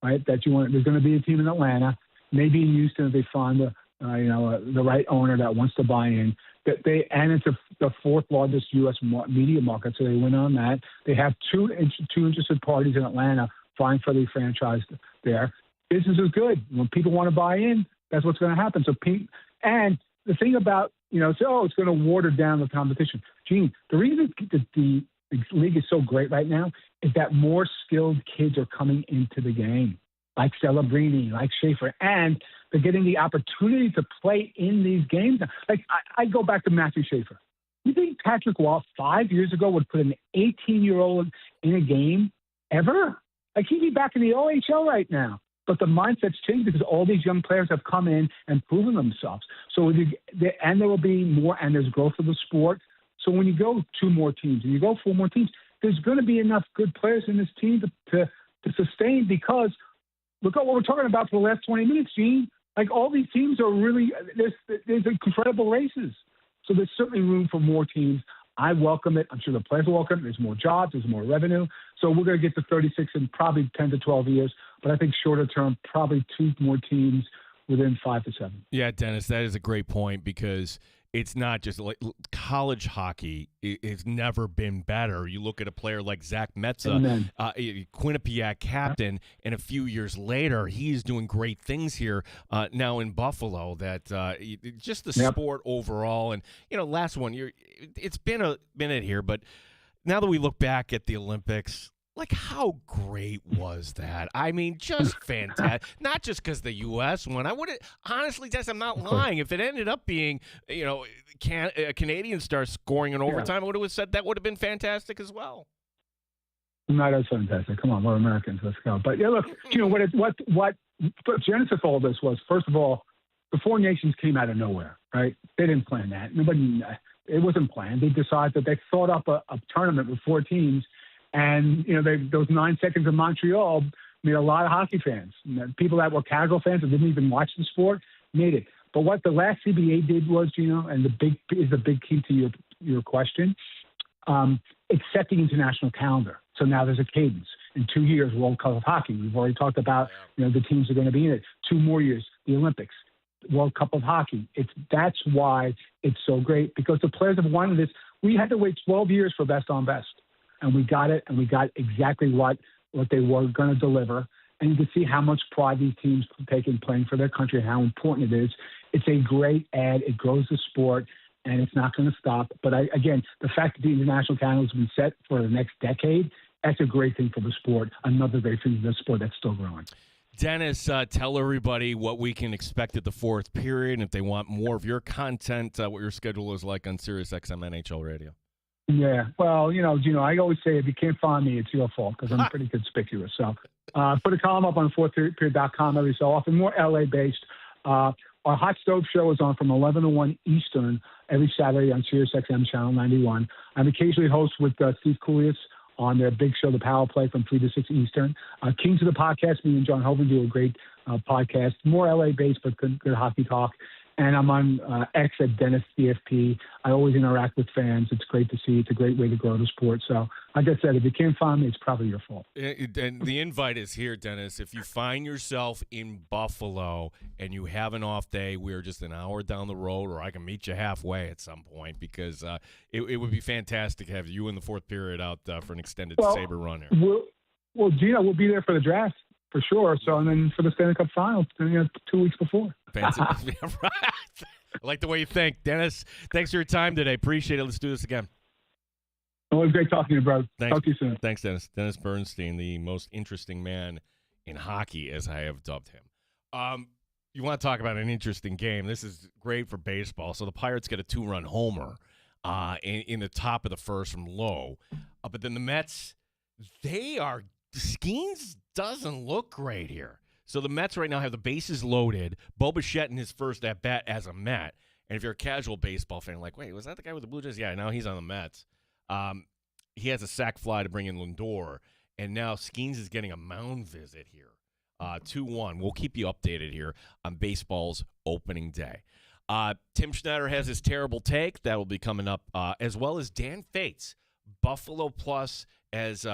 right? That there's going to be a team in Atlanta, maybe in Houston if they find the right owner that wants to buy in. And it's the 4th largest U.S. media market, so they win on that. They have two interested parties in Atlanta vying for the franchise there. Business is good. When people want to buy in, that's what's going to happen. So and the thing about, it's going to water down the competition. Gene, the reason that the league is so great right now is that more skilled kids are coming into the game, like Celebrini, like Schaefer, and they're getting the opportunity to play in these games. Like, I go back to Matthew Schaefer. You think Patrick Wall 5 years ago would put an 18-year-old in a game ever? Like, he'd be back in the OHL right now. But the mindset's changed because all these young players have come in and proven themselves. So and there will be more, and there's growth of the sport. So when you go 2 more teams and you go 4 more teams, there's going to be enough good players in this team to sustain, because look at what we're talking about for the last 20 minutes, Gene. Like, all these teams are really there's incredible races. So there's certainly room for more teams. I welcome it. I'm sure the players will welcome it. There's more jobs. There's more revenue. So we're going to get to 36 in probably 10 to 12 years. But I think shorter term, probably 2 more teams within 5 to 7. Yeah, Dennis, that is a great point, because it's not just like college hockey. It's never been better. You look at a player like Zach Metza, Quinnipiac captain, and a few years later, he's doing great things here now in Buffalo. That just the sport overall. And, last one, it's been a minute here, but now that we look back at the Olympics, like, how great was that? I mean, just fantastic. Not just because the U.S. won. I would have, honestly, Jess, I'm not lying. If it ended up being, a Canadian star scoring in overtime, I would have said that would have been fantastic as well. No, that's fantastic. Come on, we're Americans. Let's go. But yeah, look, what genesis of all this was, first of all, the 4 nations came out of nowhere, right? They didn't plan that. It wasn't planned. They decided that they thought up a tournament with 4 teams. And, those 9 seconds in Montreal made a lot of hockey fans. People that were casual fans that didn't even watch the sport made it. But what the last CBA did was, and the big key to your question, it set the international calendar. So now there's a cadence. In 2 years, World Cup of Hockey. We've already talked about, the teams are going to be in it. 2 more years, the Olympics, World Cup of Hockey. That's why it's so great, because the players have wanted this. We had to wait 12 years for best on best. And we got it, and we got exactly what they were going to deliver. And you can see how much pride these teams take in playing for their country and how important it is. It's a great ad. It grows the sport, and it's not going to stop. But, again, the fact that the international calendar has been set for the next decade, that's a great thing for the sport, another great thing for the sport that's still growing. Dennis, tell everybody what we can expect at the 4th period, and if they want more of your content, what your schedule is like on SiriusXM NHL Radio. Yeah, well, Gino, I always say if you can't find me, it's your fault, because I'm pretty conspicuous. So put a column up on 4thperiod.com every so often, more LA-based. Our Hot Stove show is on from 11 to 1 Eastern every Saturday on SiriusXM Channel 91. I'm occasionally host with Steve Koulias on their big show, The Power Play, from 3 to 6 Eastern. Kings of the Podcast, me and John Hovan do a great podcast, more LA-based, but good hockey talk. And I'm on X at Dennis CFP. I always interact with fans. It's great to see. It's a great way to grow the sport. So, like I said, if you can't find me, it's probably your fault. And the invite is here, Dennis. If you find yourself in Buffalo and you have an off day, we're just an hour down the road, or I can meet you halfway at some point, because it would be fantastic to have you in the 4th period out for an extended Sabre run here. Well, Gino, we'll be there for the draft. For sure. So, and then for the Stanley Cup Final, 2 weeks before. Fancy. Yeah, right. I like the way you think. Dennis, thanks for your time today. Appreciate it. Let's do this again. Always great talking to you, bro. Thanks. Talk to you soon. Thanks, Dennis. Dennis Bernstein, the most interesting man in hockey, as I have dubbed him. You want to talk about an interesting game. This is great for baseball. So the Pirates get a 2-run homer in the top of the first from Lowe. But then the Mets, Skeens doesn't look great here. So the Mets right now have the bases loaded. Bo Bichette in his first at-bat as a Met. And if you're a casual baseball fan, like, wait, was that the guy with the Blue Jays? Yeah, now he's on the Mets. He has a sac fly to bring in Lindor. And now Skeens is getting a mound visit here. 2-1. We'll keep you updated here on baseball's opening day. Tim Schneider has his terrible take. That will be coming up, as well as Dan Fates, Buffalo Plus, as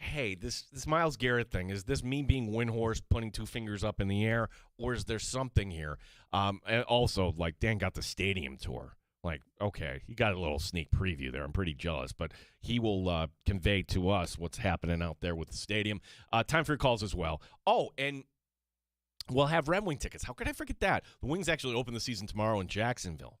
hey, this Myles Garrett thing, is this me being Windhorst, putting 2 fingers up in the air, or is there something here? And also, like, Dan got the stadium tour. Like, okay, he got a little sneak preview there. I'm pretty jealous, but he will convey to us what's happening out there with the stadium. Time for your calls as well. Oh, and we'll have Red Wing tickets. How could I forget that? The Wings actually open the season tomorrow in Jacksonville.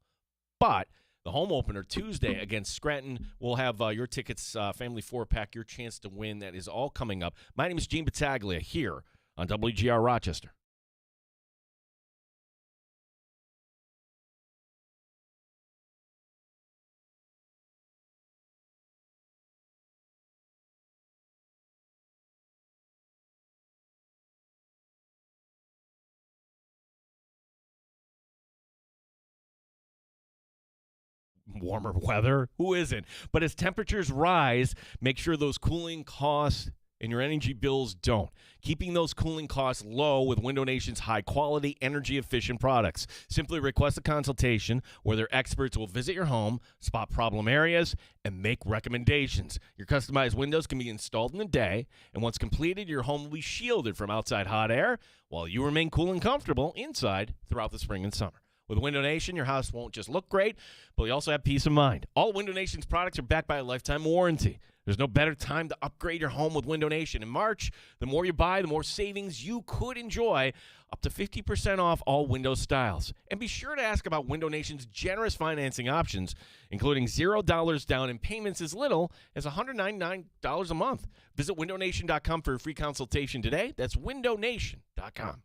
But the home opener Tuesday against Scranton, we'll have your tickets, family 4-pack, your chance to win. That is all coming up. My name is Gene Battaglia here on WGR Rochester. Warmer weather? Who isn't? But as temperatures rise, make sure those cooling costs and your energy bills don't. Keeping those cooling costs low with Window Nation's high-quality, energy-efficient products. Simply request a consultation where their experts will visit your home, spot problem areas, and make recommendations. Your customized windows can be installed in a day, and once completed, your home will be shielded from outside hot air while you remain cool and comfortable inside throughout the spring and summer. With Window Nation, your house won't just look great, but you also have peace of mind. All Window Nation's products are backed by a lifetime warranty. There's no better time to upgrade your home with Window Nation. In March, the more you buy, the more savings you could enjoy, up to 50% off all window styles. And be sure to ask about Window Nation's generous financing options, including $0 down and payments as little as $199 a month. Visit windownation.com for a free consultation today. That's windownation.com.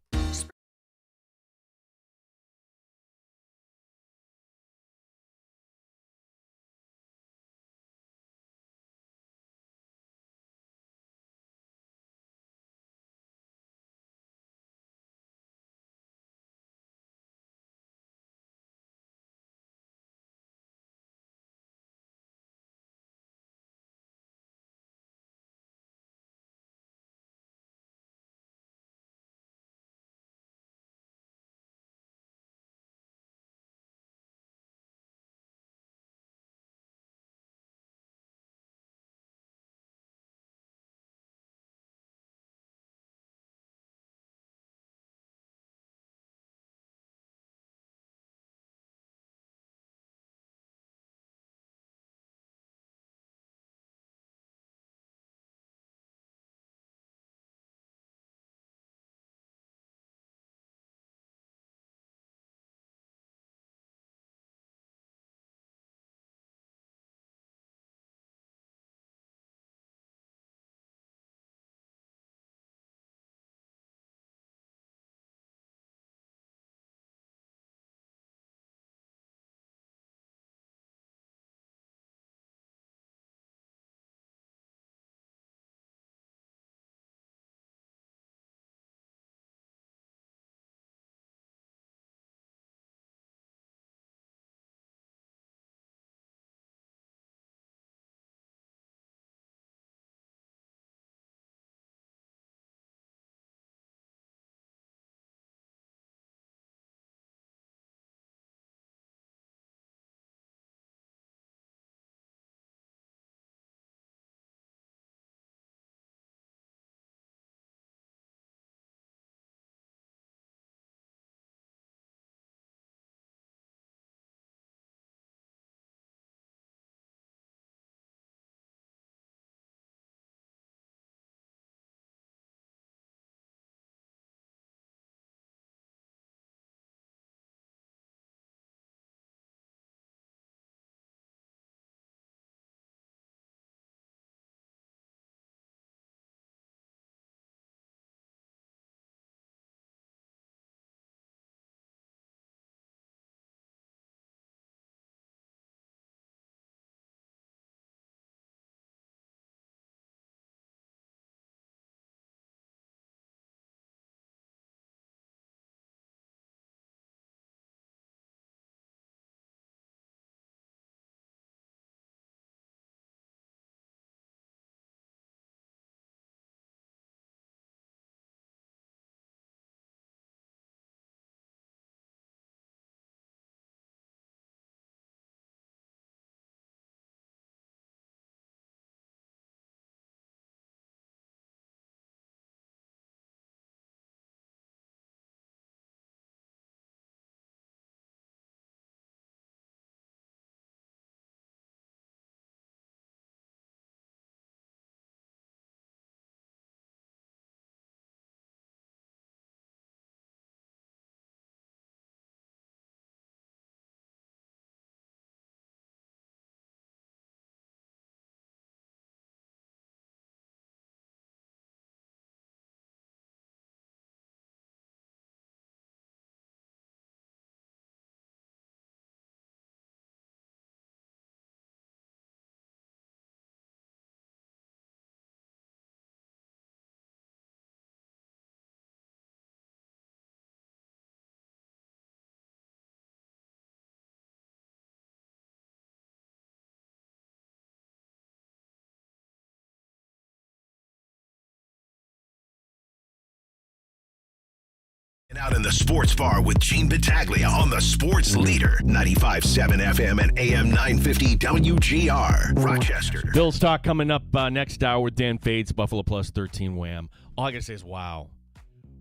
Out in the Sports Bar with Gene Battaglia on the Sports Leader, 95.7 FM and AM 950 WGR, Rochester. Bills talk coming up next hour with Dan Fades, Buffalo Plus 13 Wham. All I got to say is wow.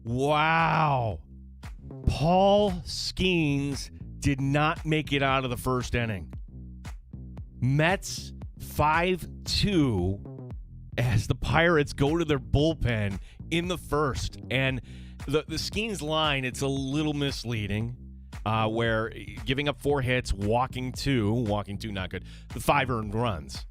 Wow. Paul Skeens did not make it out of the first inning. Mets 5-2 as the Pirates go to their bullpen in the first. And the Skeens line, it's a little misleading, where giving up 4 hits, walking two, not good, the 5 earned runs.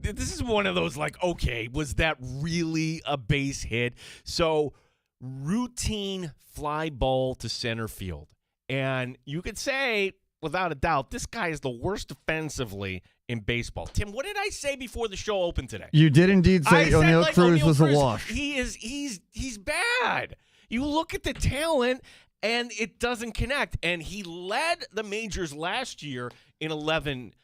This is one of those, like, okay, was that really a base hit? So, routine fly ball to center field. And you could say, without a doubt, this guy is the worst defensively in baseball. Tim, what did I say before the show opened today? You did indeed say O'Neal Cruz was a wash. He's bad. You look at the talent, and it doesn't connect. And he led the majors last year in 11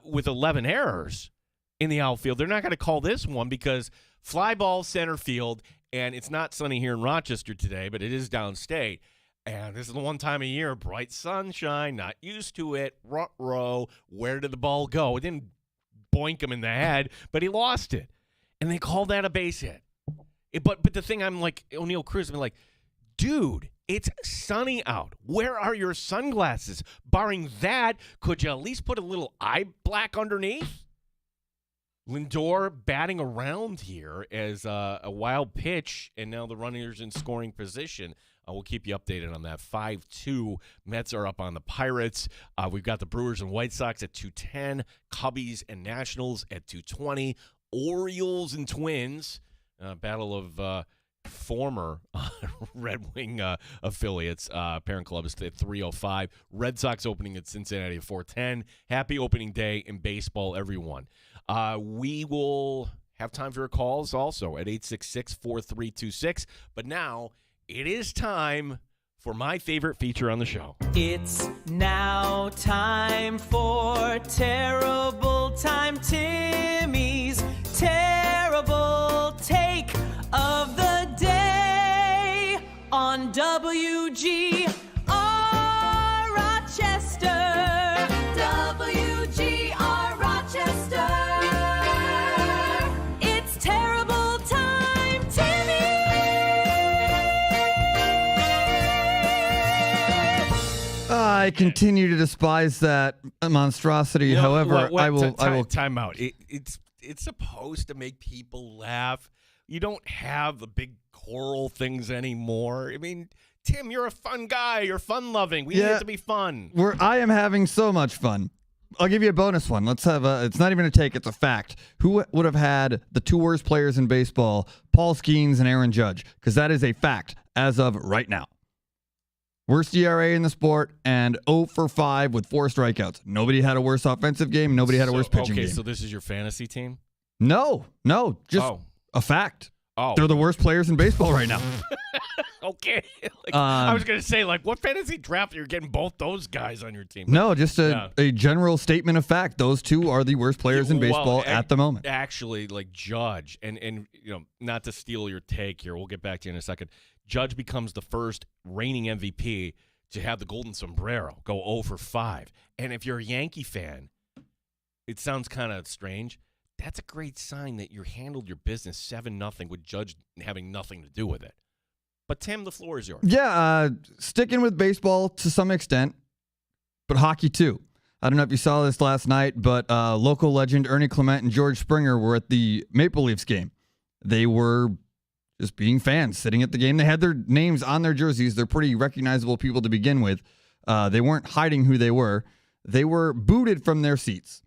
with 11 errors in the outfield. They're not going to call this one because fly ball center field, and it's not sunny here in Rochester today, but it is downstate. And this is the one time of year, bright sunshine, not used to it, ruh-roh, where did the ball go? It didn't boink him in the head, but he lost it. And they called that a base hit. But the thing, I'm like, O'Neal Cruz, I'm like, dude, it's sunny out. Where are your sunglasses? Barring that, could you at least put a little eye black underneath? Lindor batting around here as a wild pitch, and now the runners in scoring position. We'll keep you updated on that. 5-2. Mets are up on the Pirates. We've got the Brewers and White Sox at 210. Cubbies and Nationals at 220. Orioles and Twins. Battle of former Red Wing affiliates. Parent club is at 305. Red Sox opening at Cincinnati at 410. Happy opening day in baseball, everyone. We will have time for your calls also at 866-4326. But now it is time for my favorite feature on the show. It's now time for Terrible Time Timmy's Terrible Take of the Day on WGR Rochester. WGR Rochester. It's Terrible Time Timmy. I continue to despise that monstrosity. However, I will time out. It's supposed to make people laugh. You don't have the big choral things anymore. I mean, Tim, you're a fun guy. You're fun-loving. We need it to be fun. I am having so much fun. I'll give you a bonus one. Let's have it's not even a take, it's a fact. Who would have had the 2 worst players in baseball, Paul Skeens and Aaron Judge? Because that is a fact as of right now. Worst ERA in the sport and 0 for 5 with 4 strikeouts. Nobody had a worse offensive game. Nobody had a worse pitching game. Okay, so this is your fantasy team? No, just a fact. They're the worst players in baseball right now. Okay. I was going to say, what fantasy draft you're getting both those guys on your team? No, just a general statement of fact. Those 2 are the worst players in baseball at the moment. Actually, Judge, and not to steal your take here, we'll get back to you in a second. Judge becomes the first reigning MVP to have the golden sombrero, go 0 for 5. And if you're a Yankee fan, it sounds kind of strange. That's a great sign that you handled your business 7-0 with Judge having nothing to do with it. But, Tim, the floor is yours. Yeah, sticking with baseball to some extent, but hockey too. I don't know if you saw this last night, but local legend Ernie Clement and George Springer were at the Maple Leafs game. They were just being fans, sitting at the game. They had their names on their jerseys. They're pretty recognizable people to begin with. They weren't hiding who they were. They were booted from their seats.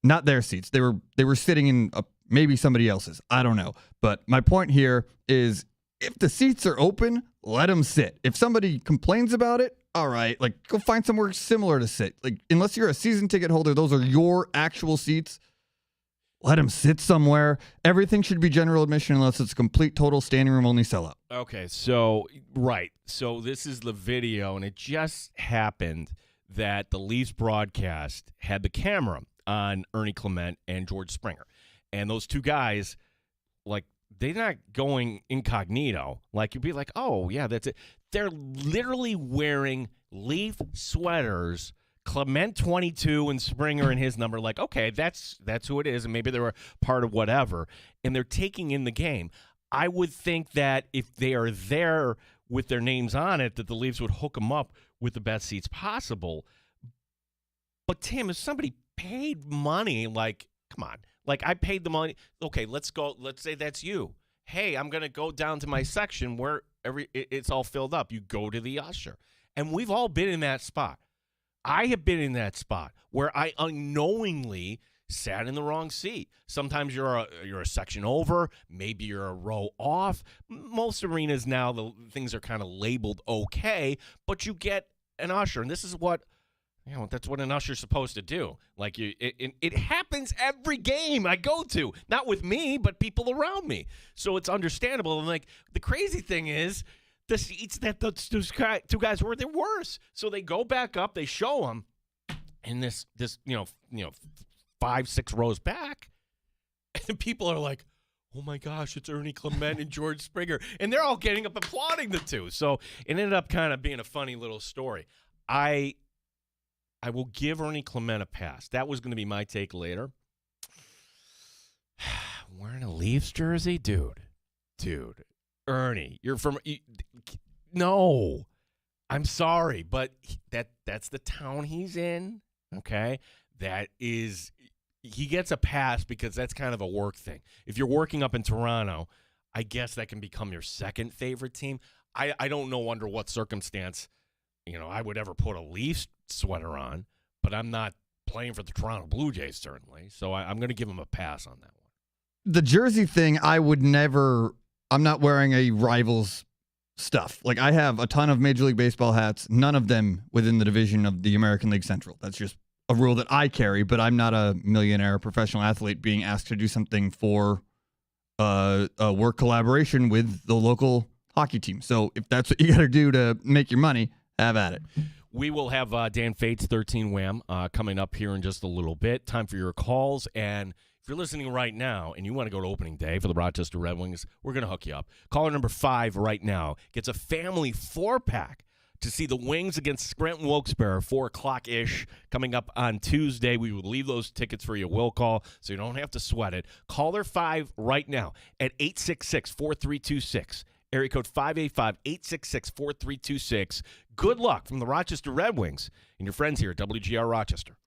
Not their seats. They were sitting in maybe somebody else's. I don't know. But my point here is if the seats are open, let them sit. If somebody complains about it, all right, go find somewhere similar to sit. Unless you're a season ticket holder, those are your actual seats. Let them sit somewhere. Everything should be general admission unless it's a complete, total standing room only sellout. Okay, so, right. So this is the video, and it just happened that the Leafs broadcast had the camera on Ernie Clement and George Springer. And those 2 guys, they're not going incognito. Like, you'd be like, oh, yeah, that's it. They're literally wearing Leaf sweaters, Clement 22 and Springer and his number. Like, okay, that's who it is, and maybe they were part of whatever, and they're taking in the game. I would think that if they are there with their names on it, that the Leafs would hook them up with the best seats possible. But, Tim, if somebody paid money, like, come on. Like, I paid the money. Okay, let's go. Let's say that's you. Hey, I'm going to go down to my section where it's all filled up. You go to the usher. And we've all been in that spot. I have been in that spot where I unknowingly sat in the wrong seat. Sometimes you're a section over. Maybe you're a row off. Most arenas now, the things are kind of labeled okay, but you get an usher. And this is what, that's what an usher's supposed to do. Like, it happens every game I go to. Not with me, but people around me. So it's understandable. And, like, the crazy thing is, the seats that those two guys were, they're worse. So they go back up, they show them, and this 5-6 rows back, and people are like, oh my gosh, it's Ernie Clement and George Springer. And they're all getting up applauding the two. So it ended up kind of being a funny little story. I will give Ernie Clement a pass. That was going to be my take later. Wearing a Leafs jersey? Dude. Ernie, you're from no. I'm sorry, but that's the town he's in, okay? He gets a pass because that's kind of a work thing. If you're working up in Toronto, I guess that can become your second favorite team. I don't know under what circumstance, I would ever put a Leafs sweater on, but I'm not playing for the Toronto Blue Jays, certainly. So I'm going to give him a pass on that one. The jersey thing, I'm not wearing a Rivals stuff. Like, I have a ton of Major League Baseball hats, none of them within the division of the American League Central. That's just a rule that I carry, but I'm not a millionaire professional athlete being asked to do something for a work collaboration with the local hockey team. So if that's what you got to do to make your money, have at it. We will have Dan Fate's 13 Wham coming up here in just a little bit. Time for your calls. And if you're listening right now and you want to go to opening day for the Rochester Red Wings, we're going to hook you up. Caller number 5 right now gets a family 4-pack to see the Wings against Scranton Wilkes-Barre, 4 o'clock-ish, coming up on Tuesday. We will leave those tickets for you. Will call, so you don't have to sweat it. Caller 5 right now at 866-4326. Area code 585-866-4326. Good luck from the Rochester Red Wings and your friends here at WGR Rochester.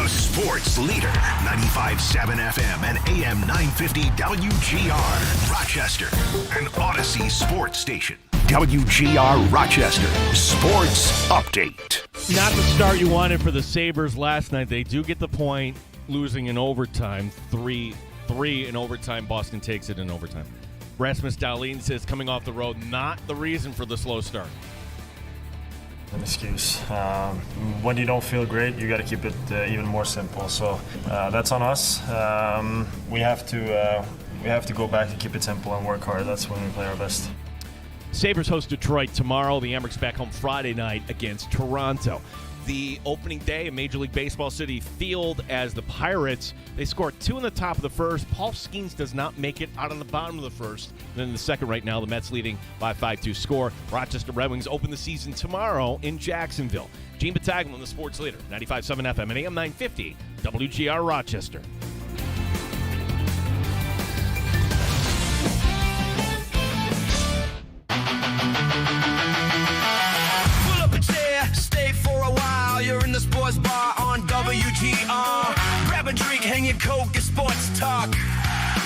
The sports leader, 95.7 FM and AM 950 WGR Rochester, an Odyssey sports station. WGR Rochester Sports Update. Not the start you wanted for the Sabres last night. They do get the point, losing in overtime. 3-3 in overtime. Boston takes it in overtime. Rasmus Dahlin says coming off the road, not the reason for the slow start. An excuse. When you don't feel great, you got to keep it even more simple. So that's on us. We have to go back and keep it simple and work hard. That's when we play our best. Sabres host Detroit tomorrow. The Amherst back home Friday night against Toronto. The opening day in Major League Baseball City Field as the Pirates. They score 2 in the top of the first. Paul Skeens does not make it out on the bottom of the first. Then in the second right now, the Mets leading by 5-2 score. Rochester Red Wings open the season tomorrow in Jacksonville. Gene Battaglin, the sports leader, 95.7 FM and AM 950, WGR Rochester. You're in the sports bar on WGR. Grab a drink, hang your coke, it's sports talk.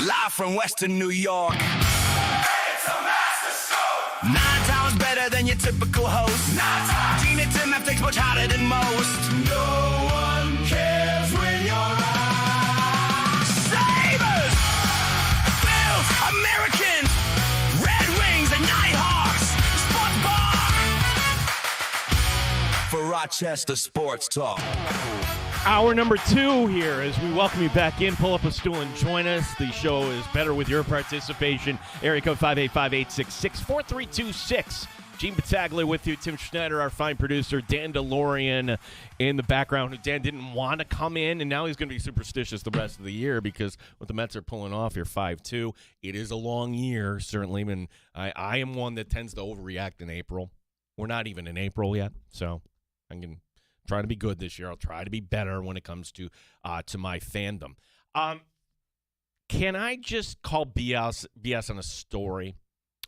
Live from Western New York. It's a master show. 9 times better than your typical host. 9 times. Gene and Tim have takes much hotter than most. No one cares when you're out. Sabres! Bills, Americans, Red Wings, and Nighthawks. Sports bar. For Rochester Sports Talk. Hour number 2 here as we welcome you back in. Pull up a stool and join us. The show is better with your participation. Area code 585-866-4326. Gene Battaglia with you. Tim Schneider, our fine producer. Dan DeLorean in the background, who Dan didn't want to come in, and now he's going to be superstitious the rest of the year because what the Mets are pulling off here, 5-2. It is a long year, certainly, and I am one that tends to overreact in April. We're not even in April yet, so I'm going to try to be good this year. I'll try to be better when it comes to my fandom. Can I just call BS on a story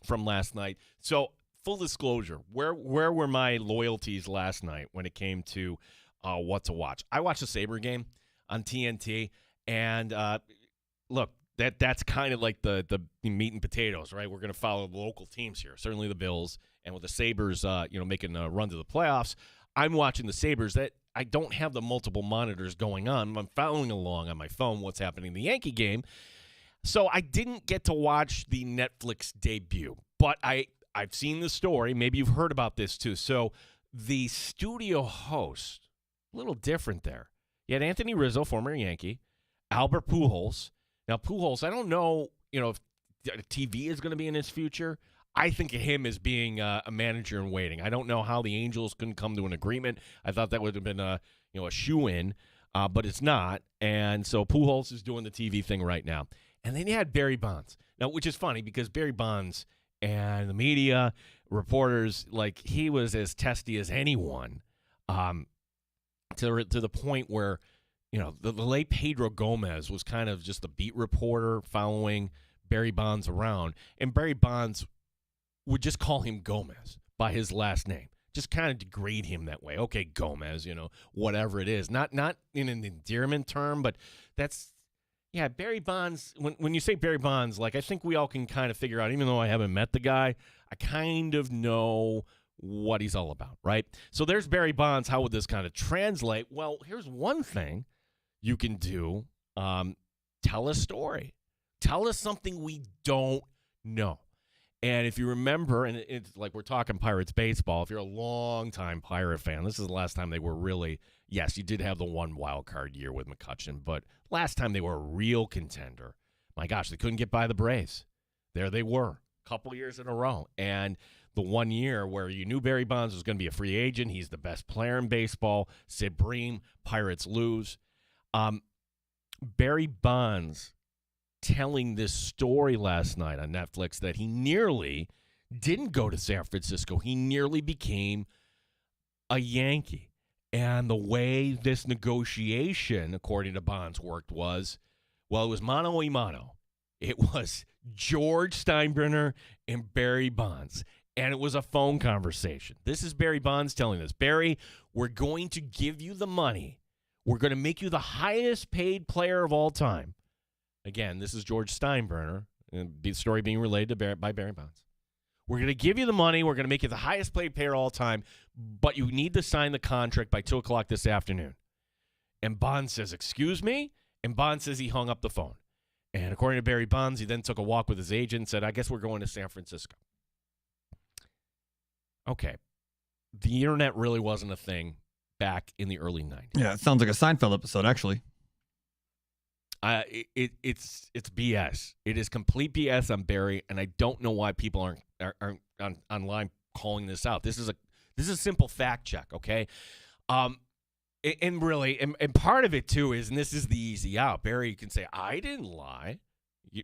from last night? So, full disclosure, where were my loyalties last night when it came to what to watch? I watched the Sabre game on TNT, and look, that's kind of like the meat and potatoes, right? We're going to follow the local teams here, certainly the Bills, and with the Sabres, making a run to the playoffs. I'm watching the Sabres. That I don't have the multiple monitors going on. I'm following along on my phone what's happening in the Yankee game. So I didn't get to watch the Netflix debut, but I've seen the story. Maybe you've heard about this too. So the studio host, a little different there. You had Anthony Rizzo, former Yankee, Albert Pujols. Now Pujols, I don't know, if TV is going to be in his future. I think of him as being a manager in waiting. I don't know how the Angels couldn't come to an agreement. I thought that would have been a shoe-in, but it's not. And so Pujols is doing the TV thing right now. And then you had Barry Bonds. Now, which is funny because Barry Bonds and the media, reporters, like he was as testy as anyone to the point where, the late Pedro Gomez was kind of just the beat reporter following Barry Bonds around. And Barry Bonds would just call him Gomez by his last name. Just kind of degrade him that way. Okay, Gomez, whatever it is. Not in an endearment term, but that's, Barry Bonds, when you say Barry Bonds, like I think we all can kind of figure out, even though I haven't met the guy, I kind of know what he's all about, right? So there's Barry Bonds. How would this kind of translate? Well, here's one thing you can do. Tell a story. Tell us something we don't know. And if you remember, and it's like we're talking Pirates baseball, if you're a long-time Pirate fan, this is the last time they were really, yes, you did have the one wild card year with McCutchen, but last time they were a real contender, my gosh, they couldn't get by the Braves. There they were, a couple years in a row. And the one year where you knew Barry Bonds was going to be a free agent, he's the best player in baseball, Sid Bream, Pirates lose. Barry Bonds telling this story last night on Netflix that he nearly didn't go to San Francisco. He nearly became a Yankee. And the way this negotiation, according to Bonds, worked was, well, it was mano a mano. It was George Steinbrenner and Barry Bonds. And it was a phone conversation. This is Barry Bonds telling this. Barry, we're going to give you the money We're going to make you the highest paid player of all time. Again, this is George Steinbrenner, and the story being relayed by Barry Bonds. We're going to give you the money. We're going to make you the highest paid player of all time, but you need to sign the contract by 2 o'clock this afternoon. And Bonds says, excuse me? And Bonds says he hung up the phone. And according to Barry Bonds, he then took a walk with his agent and said, I guess we're going to San Francisco. Okay. The internet really wasn't a thing back in the early 90s. Yeah, it sounds like a Seinfeld episode, actually. It's BS. It is complete BS on Barry, and I don't know why people aren't online calling this out. This is a simple fact check, okay? And really, and part of it too is, and this is the easy out. Barry can say, I didn't lie.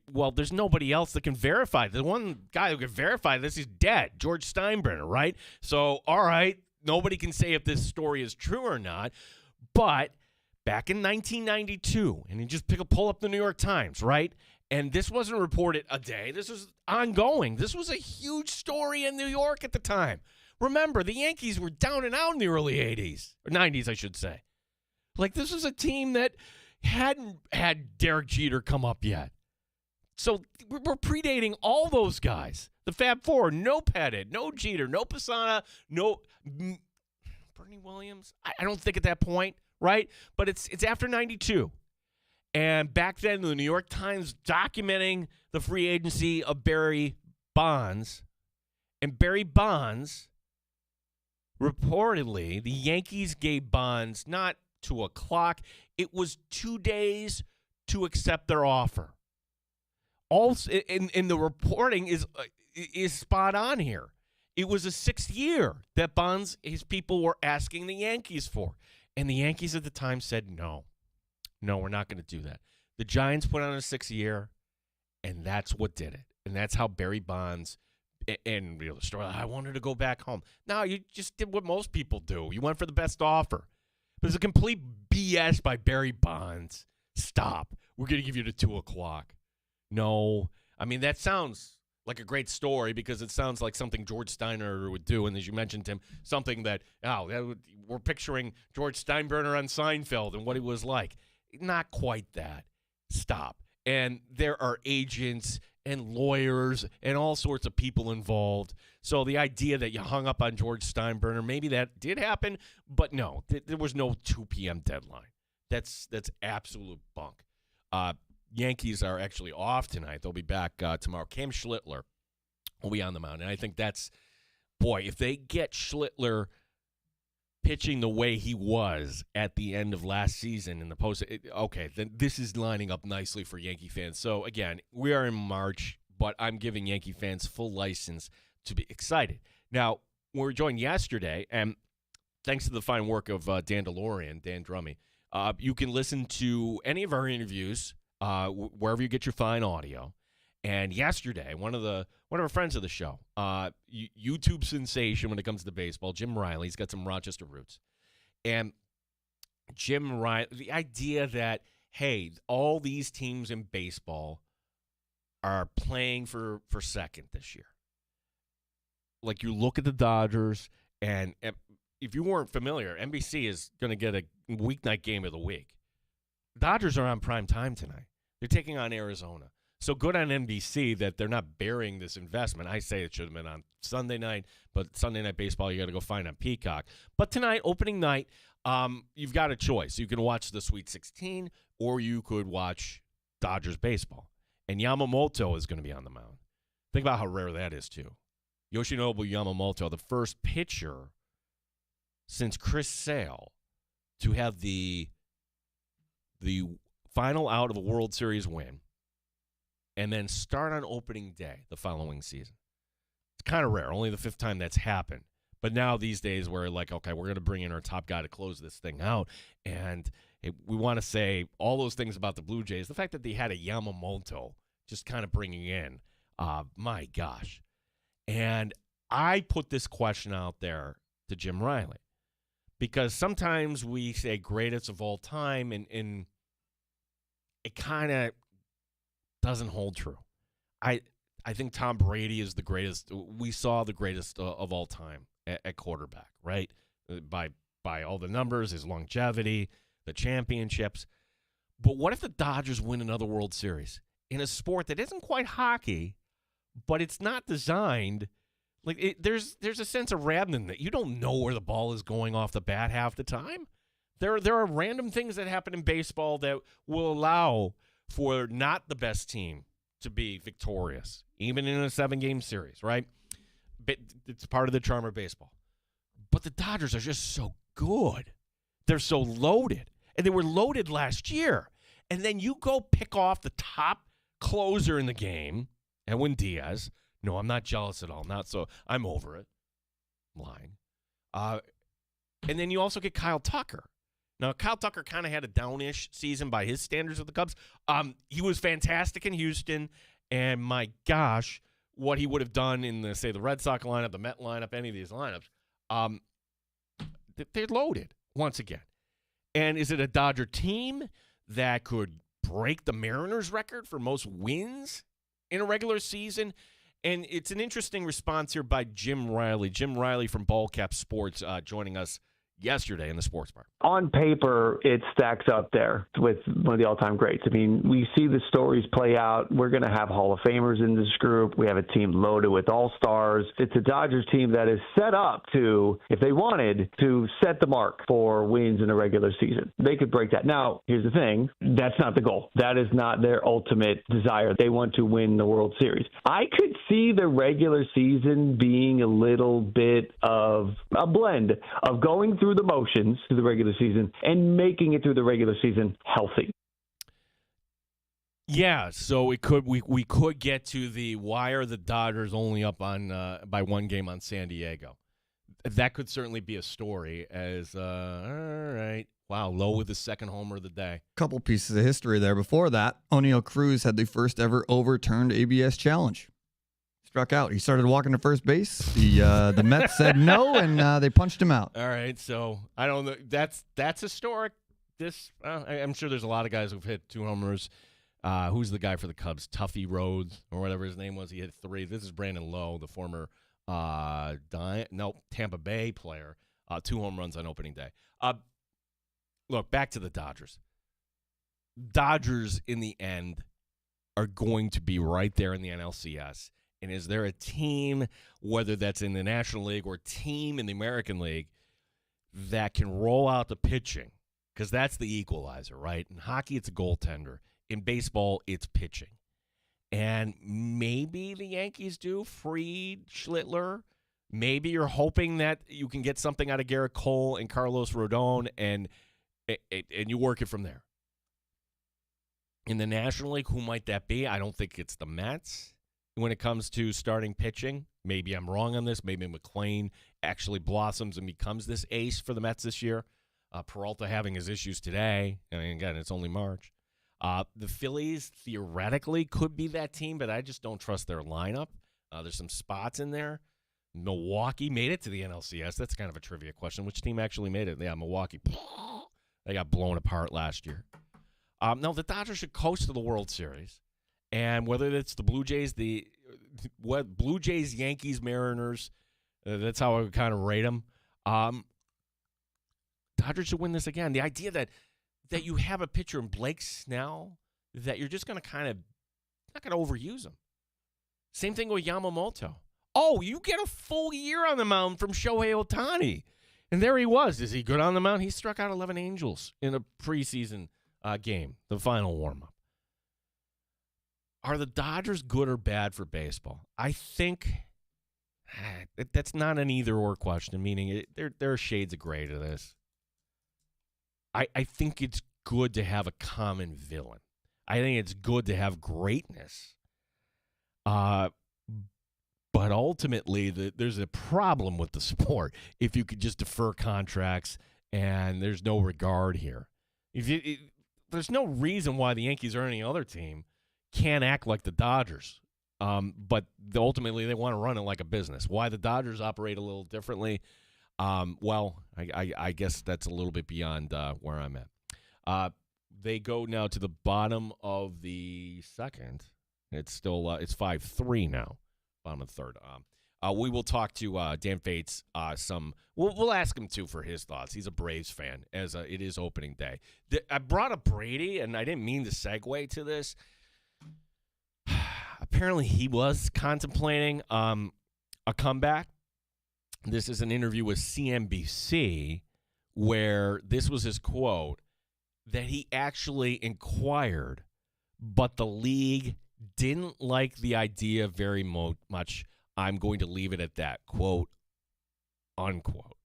Well, there's nobody else that can verify. The one guy who can verify this is dead, George Steinbrenner, right? So, all right, nobody can say if this story is true or not, but back in 1992, and you just pull up the New York Times, right? And this wasn't reported a day. This was ongoing. This was a huge story in New York at the time. Remember, the Yankees were down and out in the early 80s, or 90s, I should say. Like, this was a team that hadn't had Derek Jeter come up yet. So we're predating all those guys. The Fab Four, no Pettit, no Jeter, no Pisana, no Bernie Williams. I don't think at that point, right? But it's after 92. And back then, the New York Times documenting the free agency of Barry Bonds. And Barry Bonds, reportedly, the Yankees gave Bonds not 2 o'clock. It was 2 days to accept their offer. Also, in the reporting is spot on here. It was a 6th year that Bonds, his people were asking the Yankees for. And the Yankees at the time said, no, we're not going to do that. The Giants put on a 6th year, and that's what did it. And that's how Barry Bonds, and the story, I wanted to go back home. No, you just did what most people do. You went for the best offer. But it's a complete BS by Barry Bonds. Stop. We're going to give you the 2 o'clock. No. I mean, that sounds like a great story because it sounds like something George Steiner would do. And as you mentioned, Tim, something that we're picturing George Steinbrenner on Seinfeld and what he was like. Not quite that. Stop. And there are agents and lawyers and all sorts of people involved. So the idea that you hung up on George Steinbrenner, maybe that did happen, but no, there was no 2 p.m. deadline. That's absolute bunk. Yankees are actually off tonight. They'll be back tomorrow. Cam Schlittler will be on the mound. And I think that's, boy, if they get Schlittler pitching the way he was at the end of last season in the post, okay, then this is lining up nicely for Yankee fans. So, again, we are in March, but I'm giving Yankee fans full license to be excited. Now, we were joined yesterday, and thanks to the fine work of Dan Drummy, you can listen to any of our interviews wherever you get your fine audio. And yesterday, one of our friends of the show, YouTube sensation when it comes to baseball, Jim Riley, he's got some Rochester roots. And Jim Riley, the idea that, hey, all these teams in baseball are playing for second this year. Like, you look at the Dodgers, and if you weren't familiar, NBC is going to get a weeknight game of the week. Dodgers are on prime time tonight. They're taking on Arizona. So good on NBC that they're not burying this investment. I say it should have been on Sunday night, but Sunday Night Baseball you got to go find on Peacock. But tonight, opening night, you've got a choice. You can watch the Sweet 16, or you could watch Dodgers baseball. And Yamamoto is going to be on the mound. Think about how rare that is, too. Yoshinobu Yamamoto, the first pitcher since Chris Sale to have the final out of a World Series win and then start on opening day the following season. It's kind of rare. Only the 5th time that's happened. But now these days we're like, okay, we're going to bring in our top guy to close this thing out. And we want to say all those things about the Blue Jays. The fact that they had a Yamamoto just kind of bringing in, my gosh. And I put this question out there to Jim Riley because sometimes we say greatest of all time and it kind of doesn't hold true. I think Tom Brady is the greatest. We saw the greatest of all time at quarterback, right? By all the numbers, his longevity. the championships. But what if the Dodgers win another World Series in a sport that isn't quite hockey, but it's not designed like there's a sense of random that you don't know where the ball is going off the bat half the time. There are random things that happen in baseball that will allow for not the best team to be victorious, even in a 7-game series, right? But it's part of the charm of baseball. But the Dodgers are just so good. They're so loaded. And they were loaded last year. And then you go pick off the top closer in the game, Edwin Diaz. No, I'm not jealous at all. Not so. I'm over it. I'm lying. And then you also get Kyle Tucker. Now, Kyle Tucker kind of had a downish season by his standards with the Cubs. He was fantastic in Houston, and my gosh, what he would have done in the, say, the Red Sox lineup, the Met lineup, any of these lineups, they're loaded once again. And is it a Dodger team that could break the Mariners record for most wins in a regular season? And it's an interesting response here by Jim Riley. Jim Riley from Ballcap Sports joining us yesterday in the Sports Bar. On paper, it stacks up there with one of the all-time greats. I mean, we see the stories play out. We're going to have Hall of Famers in this group. We have a team loaded with all-stars. It's a Dodgers team that is set up to, if they wanted, to set the mark for wins in a regular season. They could break that. Now, here's the thing. That's not the goal. That is not their ultimate desire. They want to win the World Series. I could see the regular season being a little bit of a blend of going through the motions through the regular season and making it through the regular season healthy. Yeah, so we could get to the why are the Dodgers only up on by 1 game on San Diego. That could certainly be a story as all right. Wow, low with the second homer of the day. Couple pieces of history there. Before that, O'Neill Cruz had the first ever overturned ABS challenge. Struck out. He started walking to first base. The Mets said no, and they punched him out. All right, so I don't know. That's historic. I'm sure there's a lot of guys who've hit 2 homers. Who's the guy for the Cubs? Tuffy Rhodes or whatever his name was. He hit 3. This is Brandon Lowe, the former Tampa Bay player. 2 home runs on opening day. Look, back to the Dodgers. Dodgers, in the end, are going to be right there in the NLCS. And is there a team, whether that's in the National League or team in the American League, that can roll out the pitching? Because that's the equalizer, right? In hockey, it's a goaltender. In baseball, it's pitching. And maybe the Yankees do. Fried, Schlittler. Maybe you're hoping that you can get something out of Garrett Cole and Carlos Rodon, and you work it from there. In the National League, who might that be? I don't think it's the Mets. When it comes to starting pitching, maybe I'm wrong on this. Maybe McClain actually blossoms and becomes this ace for the Mets this year. Peralta having his issues today. I mean, again, it's only March. The Phillies theoretically could be that team, but I just don't trust their lineup. There's some spots in there. Milwaukee made it to the NLCS. That's kind of a trivia question. Which team actually made it? Yeah, Milwaukee. They got blown apart last year. No, the Dodgers should coast to the World Series. And whether it's the Blue Jays, Blue Jays, Yankees, Mariners, that's how I would kind of rate them. Dodgers should win this again. The idea that you have a pitcher in Blake Snell that you're just going to kind of not going to overuse him. Same thing with Yamamoto. Oh, you get a full year on the mound from Shohei Ohtani. And there he was. Is he good on the mound? He struck out 11 Angels in a preseason game, the final warm-up. Are the Dodgers good or bad for baseball? I think that's not an either-or question, meaning there are shades of gray to this. I think it's good to have a common villain. I think it's good to have greatness. But ultimately, there's a problem with the sport if you could just defer contracts and there's no regard here. There's no reason why the Yankees or any other team can't act like the Dodgers, but ultimately they want to run it like a business. Why the Dodgers operate a little differently, well, I guess that's a little bit beyond where I'm at. They go now to the bottom of the second. It's still it's 5-3 now, bottom of the third. We will talk to Dan Fates some. We'll ask him too for his thoughts. He's a Braves fan, as it is opening day. I brought up Brady, and I didn't mean to segue to this. Apparently, he was contemplating a comeback. This is an interview with CNBC where this was his quote, that he actually inquired, but the league didn't like the idea very much. I'm going to leave it at that, quote, unquote.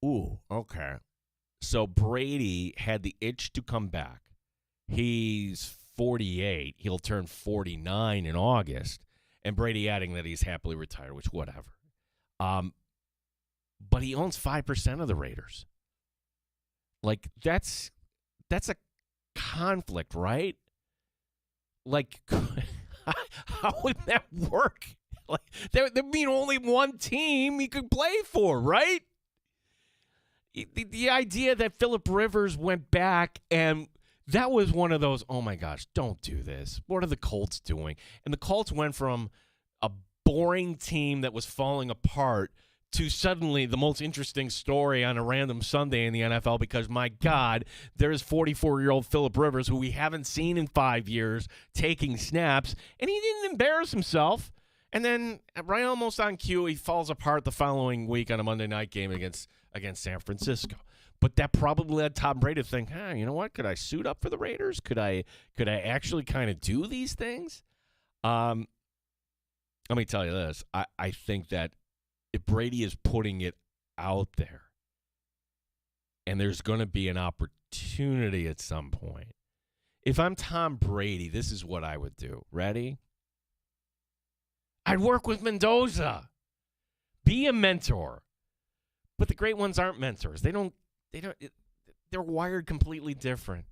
Ooh, okay. So Brady had the itch to come back. He's 48. He'll turn 49 in August. And Brady adding that he's happily retired, which whatever. But he owns 5% of the Raiders. Like, that's a conflict, right? Like, how would that work? Like, there'd be only one team he could play for, right? The idea that Phillip Rivers went back and that was one of those, oh my gosh, don't do this. What are the Colts doing? And the Colts went from a boring team that was falling apart to suddenly the most interesting story on a random Sunday in the NFL because, my God, there's 44-year-old Phillip Rivers, who we haven't seen in 5 years, taking snaps, and he didn't embarrass himself. And then right almost on cue, he falls apart the following week on a Monday night game against San Francisco. But that probably led Tom Brady to think, you know what? Could I suit up for the Raiders? Could I actually kind of do these things? Let me tell you this. I think that if Brady is putting it out there and there's going to be an opportunity at some point, if I'm Tom Brady, this is what I would do. Ready? I'd work with Mendoza. Be a mentor. But the great ones aren't mentors. They're wired completely different.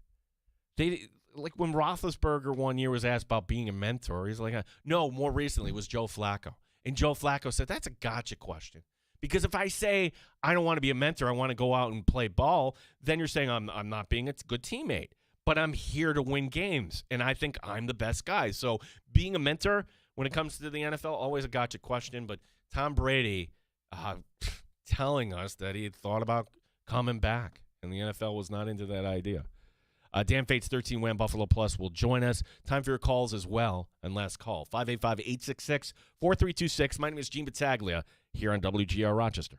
Like when Roethlisberger one year was asked about being a mentor, he's like, no, more recently it was Joe Flacco. And Joe Flacco said, that's a gotcha question. Because if I say I don't want to be a mentor, I want to go out and play ball, then you're saying I'm not being a good teammate. But I'm here to win games, and I think I'm the best guy. So being a mentor when it comes to the NFL, always a gotcha question. But Tom Brady telling us that he had thought about coming back, and the NFL was not into that idea. Dan Fates 13 Wham Buffalo Plus will join us. Time for your calls as well. And last call, 585-866-4326. My name is Gene Battaglia here on WGR Rochester.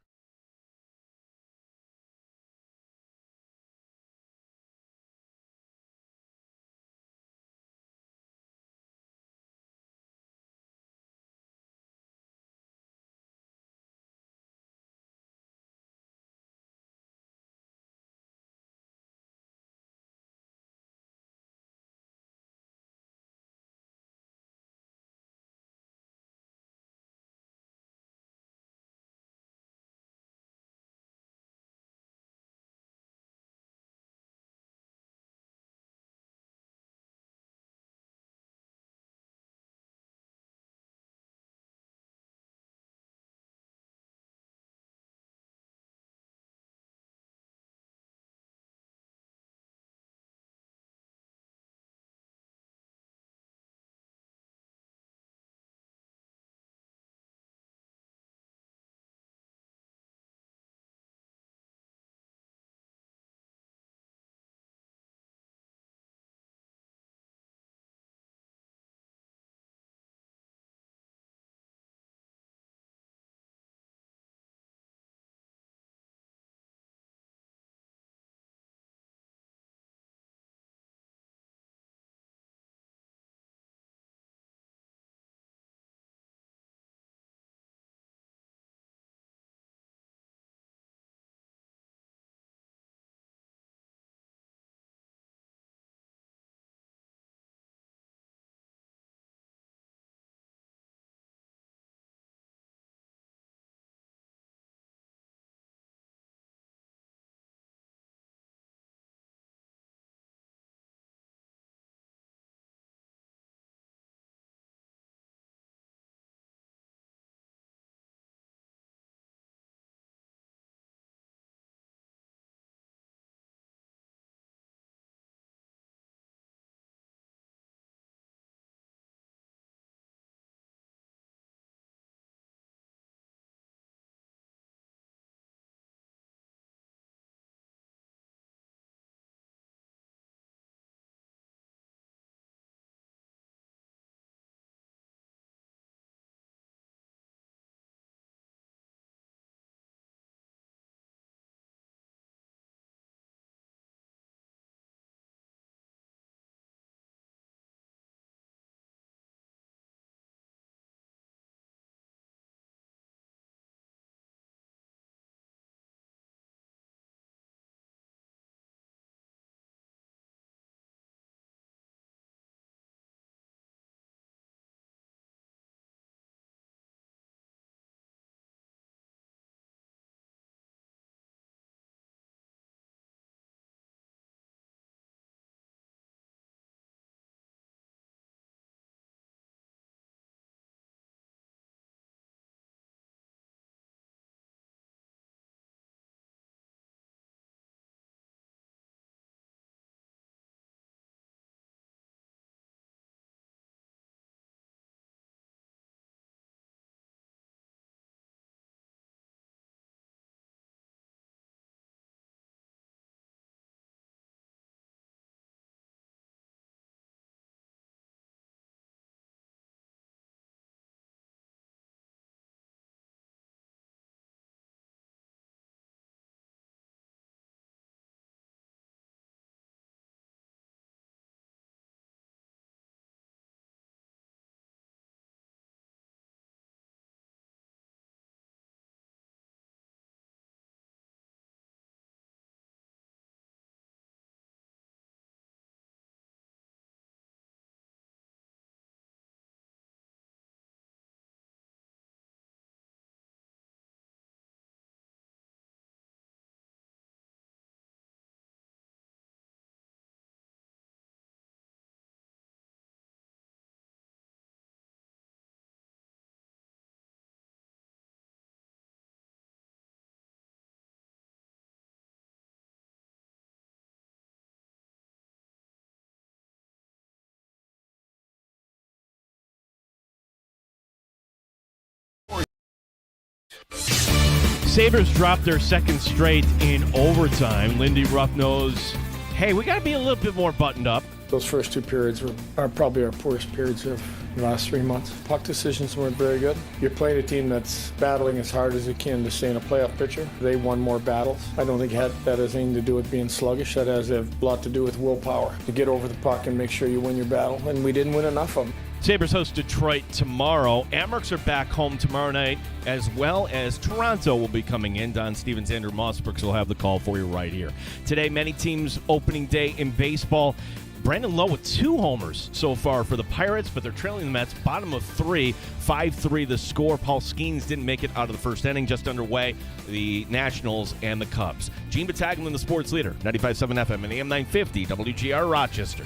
Sabres dropped their second straight in overtime. Lindy Ruff knows, hey, we got to be a little bit more buttoned up. Those first two periods are probably our poorest periods of the last 3 months. Puck decisions weren't very good. You're playing a team that's battling as hard as it can to stay in a playoff picture. They won more battles. I don't think that has anything to do with being sluggish. That has a lot to do with willpower, to get over the puck and make sure you win your battle, and we didn't win enough of them. Sabres host Detroit tomorrow. Amherst are back home tomorrow night, as well as Toronto will be coming in. Don Stevens, Andrew Mossbrooks will have the call for you right here. Today, many teams opening day in baseball. Brandon Lowe with 2 homers so far for the Pirates, but they're trailing the Mets, bottom of 3, 5-3 the score. Paul Skeens didn't make it out of the first inning, just underway. The Nationals and the Cubs. Gene Battaglin, the sports leader, 95.7 FM and AM 950, WGR Rochester.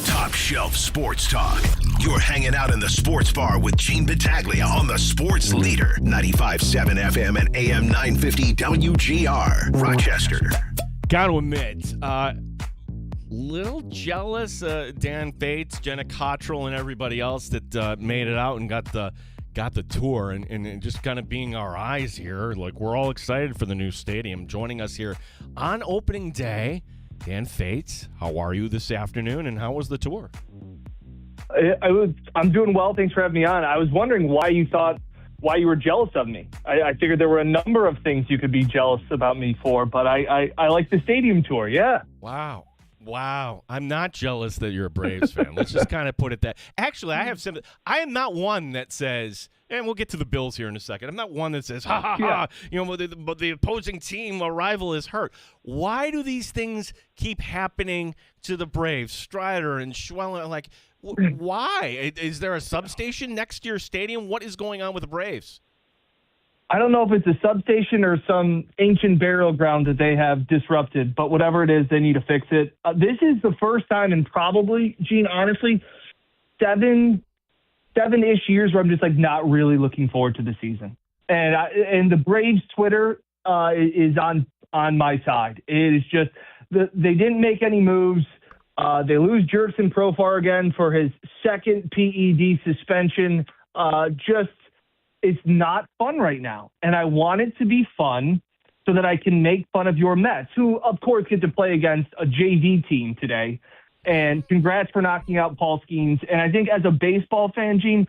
Top Shelf Sports Talk. You're hanging out in the sports bar with Gene Battaglia on the sports leader, 95.7 FM and AM 950 WGR Rochester. Got to admit, little jealous Dan Fates, Jenna Cottrell, and everybody else that made it out and got the tour and just kind of being our eyes here. Like, we're all excited for the new stadium. Joining us here on opening day, Dan Fates, how are you this afternoon, and how was the tour? I'm doing well. Thanks for having me on. I was wondering why you were jealous of me. I figured there were a number of things you could be jealous about me for, but I like the stadium tour. Yeah. Wow. I'm not jealous that you're a Braves fan. Let's just kind of put it that. Actually, I have some. I am not one that says, and we'll get to the Bills here in a second. I'm not one that says, ha, ha, ha, but the opposing team, a rival is hurt. Why do these things keep happening to the Braves? Strider and Schweller, like, why? Is there a substation next to your stadium? What is going on with the Braves? I don't know if it's a substation or some ancient burial ground that they have disrupted, but whatever it is, they need to fix it. This is the first time in probably, Gene, honestly, seven-ish years where I'm just like not really looking forward to the season. And the Braves Twitter is on my side. It is just they didn't make any moves. They lose Jurickson Profar again for his second PED suspension. It's not fun right now. And I want it to be fun so that I can make fun of your Mets, who, of course, get to play against a JV team today. And congrats for knocking out Paul Skeens. And I think as a baseball fan, Gene,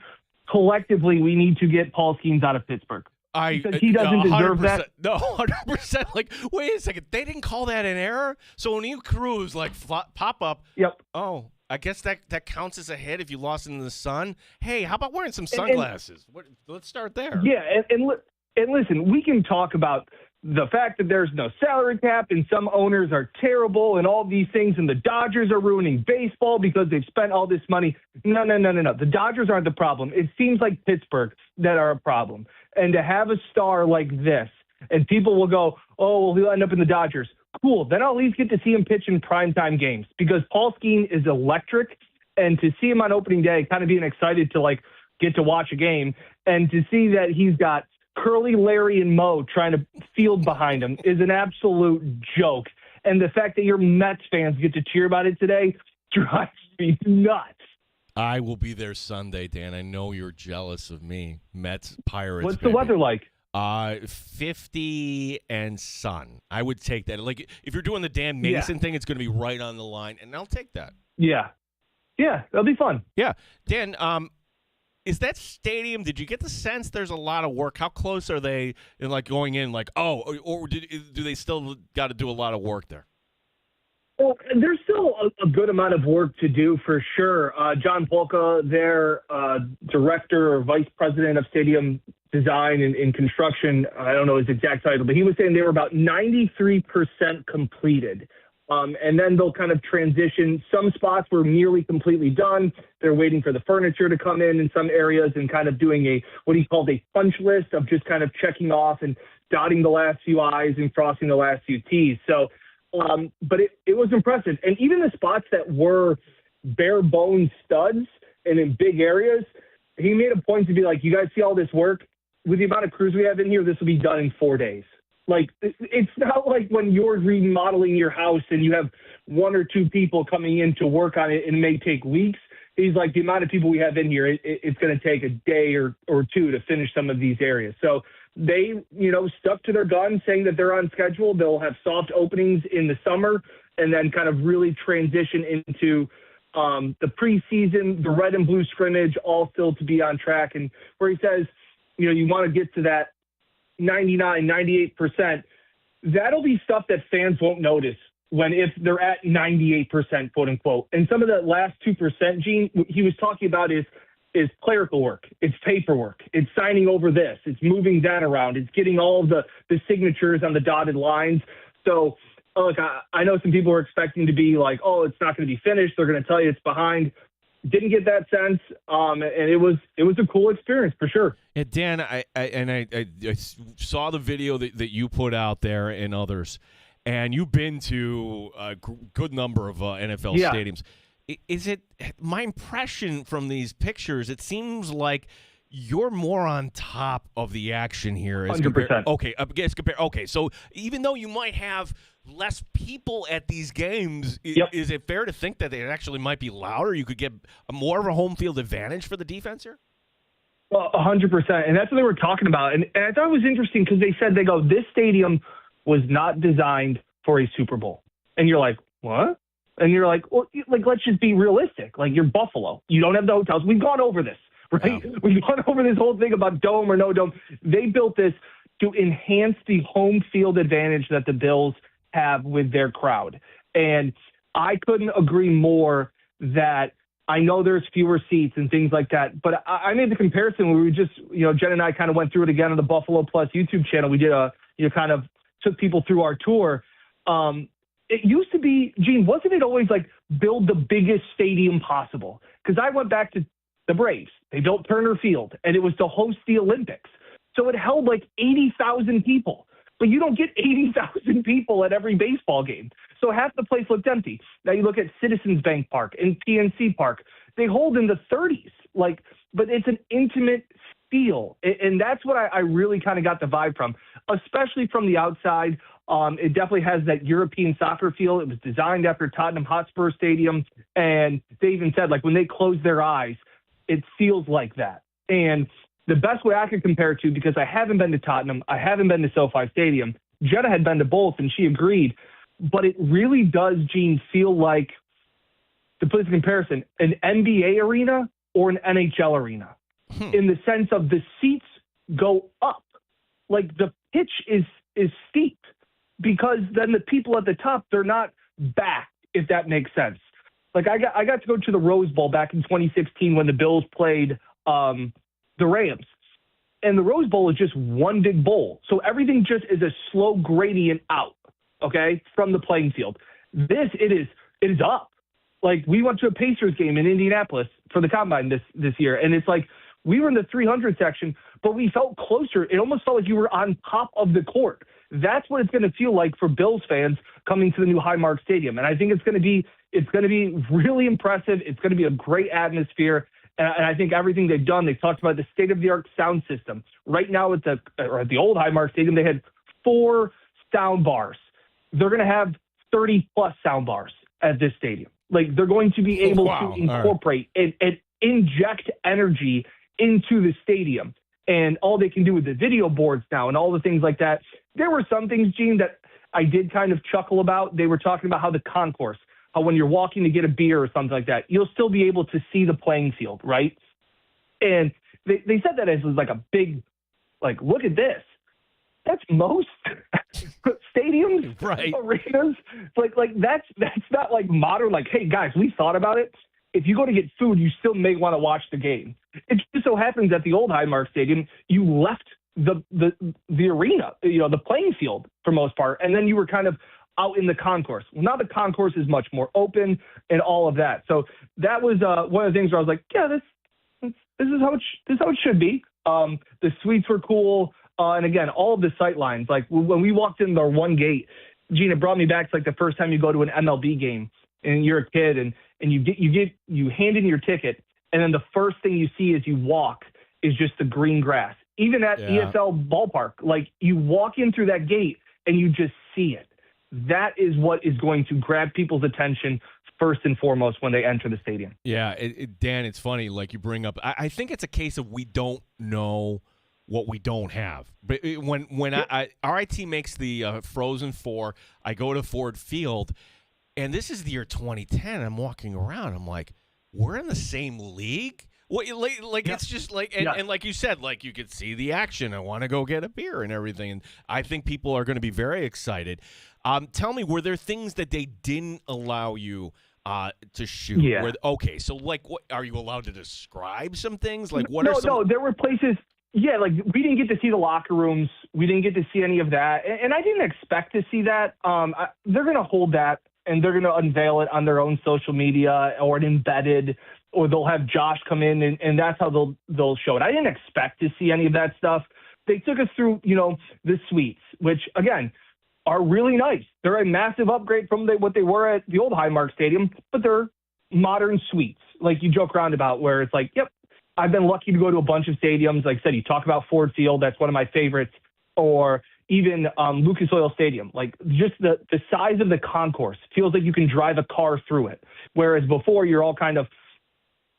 collectively, we need to get Paul Skeens out of Pittsburgh. Because he doesn't deserve that. No, 100%. Like, wait a second. They didn't call that an error? So when you cruise, like, pop up. Yep. Oh, I guess that counts as a hit if you lost in the sun. Hey, how about wearing some sunglasses? Let's start there. Yeah, and listen, we can talk about the fact that there's no salary cap and some owners are terrible and all these things, and the Dodgers are ruining baseball because they've spent all this money. No. The Dodgers aren't the problem. It seems like Pittsburgh that are a problem. And to have a star like this, and people will go, oh, well, he'll end up in the Dodgers. Cool. Then I'll at least get to see him pitch in primetime games because Paul Skeen is electric. And to see him on opening day, kind of being excited to like get to watch a game and to see that he's got Curly, Larry, and Mo trying to field behind him is an absolute joke. And the fact that your Mets fans get to cheer about it today drives me nuts. I will be there Sunday, Dan. I know you're jealous of me. Mets, Pirates. What's baby. The weather like? 50 and sun. I would take that. Like, if you're doing the Dan Mason thing, it's going to be right on the line, and I'll take that. Yeah, that'll be fun. Yeah. Dan, is that stadium, did you get the sense there's a lot of work? How close are they in, like, going in, like, or do they still got to do a lot of work there? Well, there's still a good amount of work to do for sure. John Polka, their director or vice president of stadium design and construction, I don't know his exact title, but he was saying they were about 93% completed. And then they'll kind of transition. Some spots were nearly completely done. They're waiting for the furniture to come in some areas and kind of doing what he called a punch list of just kind of checking off and dotting the last few I's and crossing the last few T's. So, but it was impressive. And even the spots that were bare bones studs and in big areas, he made a point to be like, you guys see all this work? With the amount of crews we have in here, this will be done in 4 days. Like, it's not like when you're remodeling your house and you have 1 or 2 people coming in to work on it and it may take weeks. He's like, the amount of people we have in here, it's going to take a day or two to finish some of these areas. So they, stuck to their guns, saying that they're on schedule. They'll have soft openings in the summer and then kind of really transition into the preseason, the red and blue scrimmage, all still to be on track. And where he says, you want to get to that 99, 98%, that'll be stuff that fans won't notice if they're at 98%, quote unquote. And some of the last 2%, Gene, he was talking about is clerical work. It's paperwork. It's signing over this. It's moving that around. It's getting all of the signatures on the dotted lines. So, look, I know some people are expecting to be like, oh, it's not going to be finished. They're going to tell you it's behind. Didn't get that sense, and it was a cool experience for sure. Yeah, Dan, I saw the video that you put out there and others, and you've been to a good number of NFL stadiums. Is it my impression from these pictures? It seems like you're more on top of the action here. 100%. Okay, so even though you might have less people at these games, is it fair to think that it actually might be louder? You could get more of a home field advantage for the defense here? Well, 100%. And that's what they were talking about. And I thought it was interesting because they said, this stadium was not designed for a Super Bowl. And you're like, what? And you're like, well, let's just be realistic. Like, you're Buffalo. You don't have the hotels. We've gone over this, right? Yeah. We've gone over this whole thing about dome or no dome. They built this to enhance the home field advantage that the Bills have with their crowd. And I couldn't agree more that I know there's fewer seats and things like that, but I made the comparison where we just, Jen and I kind of went through it again on the Buffalo Plus YouTube channel. We did kind of took people through our tour. It used to be, Gene, wasn't it always like build the biggest stadium possible? Because I went back to the Braves. They built Turner Field, and it was to host the Olympics. So it held like 80,000 people. But you don't get 80,000 people at every baseball game. So half the place looked empty. Now you look at Citizens Bank Park and PNC Park. They hold in the 30s. But it's an intimate feel. And that's what I really kind of got the vibe from, especially from the outside. It definitely has that European soccer feel. It was designed after Tottenham Hotspur Stadium. And they even said, when they close their eyes, it feels like that. And the best way I could compare it to, because I haven't been to Tottenham, I haven't been to SoFi Stadium. Jenna had been to both, and she agreed. But it really does, Gene, feel like, to put this in comparison, an NBA arena or an NHL arena, in the sense of the seats go up. Like, the pitch is steep, because then the people at the top, they're not back, if that makes sense. Like, I got to go to the Rose Bowl back in 2016 when the Bills played the Rams. And the Rose Bowl is just one big bowl. So everything just is a slow gradient out, okay, from the playing field. It is up. Like, we went to a Pacers game in Indianapolis for the Combine this year, and it's like we were in the 300 section, but we felt closer. It almost felt like you were on top of the court. That's what it's going to feel like for Bills fans coming to the new Highmark Stadium. And I think it's going to be really impressive. It's going to be a great atmosphere. And I think everything they've done, they've talked about the state-of-the-art sound system. Right now at the old Highmark Stadium, they had 4 sound bars. They're going to have 30-plus sound bars at this stadium. Like, they're going to be able to incorporate and inject energy into the stadium. And all they can do with the video boards now and all the things like that. There were some things, Gene, that I did kind of chuckle about. They were talking about how the concourse, how when you're walking to get a beer or something like that, you'll still be able to see the playing field, right? And they said that as like a big, like, look at this. That's most stadiums, right? Arenas. Like that's not like modern, like, hey, guys, we thought about it. If you go to get food, you still may want to watch the game. It just so happens at the old Highmark Stadium, you left the arena, the playing field for most part, and then you were kind of out in the concourse. Well, now the concourse is much more open and all of that. So that was one of the things where I was like, yeah, this is how it should be. The suites were cool, and again, all of the sight lines. Like when we walked in the one gate, Gene, it brought me back to like the first time you go to an MLB game and you're a kid and you hand in your ticket, and then the first thing you see as you walk is just the green grass. Even at ESL ballpark, like you walk in through that gate and you just see it. That is what is going to grab people's attention first and foremost when they enter the stadium. Yeah, Dan, it's funny. Like you bring up, I think it's a case of we don't know what we don't have. But when RIT makes the Frozen Four, I go to Ford Field, and this is the year 2010. I'm walking around. I'm like, we're in the same league. What it's just like, and like you said, like you could see the action. I want to go get a beer and everything, and I think people are going to be very excited. Tell me, were there things that they didn't allow you to shoot? Yeah. Okay, so like, what are you allowed to describe some things? Like, what no, are some? No, there were places. Yeah, like we didn't get to see the locker rooms. We didn't get to see any of that, and I didn't expect to see that. They're going to hold that, and they're going to unveil it on their own social media or an embedded, or they'll have Josh come in, and that's how they'll show it. I didn't expect to see any of that stuff. They took us through, the suites, which again are really nice. They're a massive upgrade from what they were at the old Highmark Stadium, but they're modern suites. Like you joke around about, where it's like, yep, I've been lucky to go to a bunch of stadiums. Like I said, you talk about Ford Field, that's one of my favorites, or even Lucas Oil Stadium. Like just the size of the concourse feels like you can drive a car through it, whereas before you're all kind of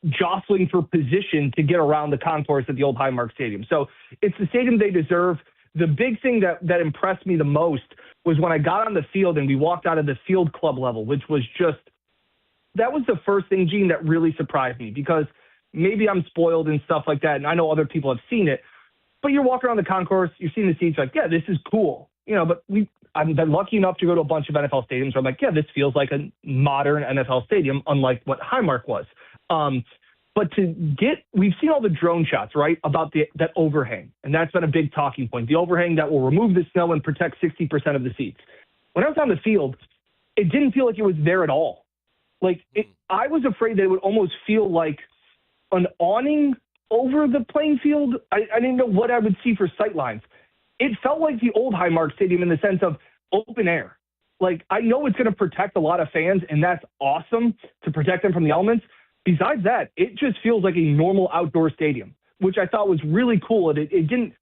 jostling for position to get around the concourse at the old Highmark Stadium. So it's the stadium they deserve. The big thing that impressed me the most was when I got on the field and we walked out of the field club level, which was that was the first thing, Gene, that really surprised me, because maybe I'm spoiled and stuff like that, and I know other people have seen it, but you're walking around the concourse, you're seeing the seats, like, yeah, this is cool. But I've been lucky enough to go to a bunch of NFL stadiums where I'm like, yeah, this feels like a modern NFL stadium, unlike what Highmark was. But we've seen all the drone shots, right, about that overhang, and that's been a big talking point. The overhang that will remove the snow and protect 60% of the seats. When I was on the field, it didn't feel like it was there at all. I was afraid that it would almost feel like an awning over the playing field. I didn't know what I would see for sight lines. It felt like the old Highmark Stadium in the sense of open air. Like, I know it's going to protect a lot of fans, and that's awesome to protect them from the elements. Besides that, it just feels like a normal outdoor stadium, which I thought was really cool. And it didn't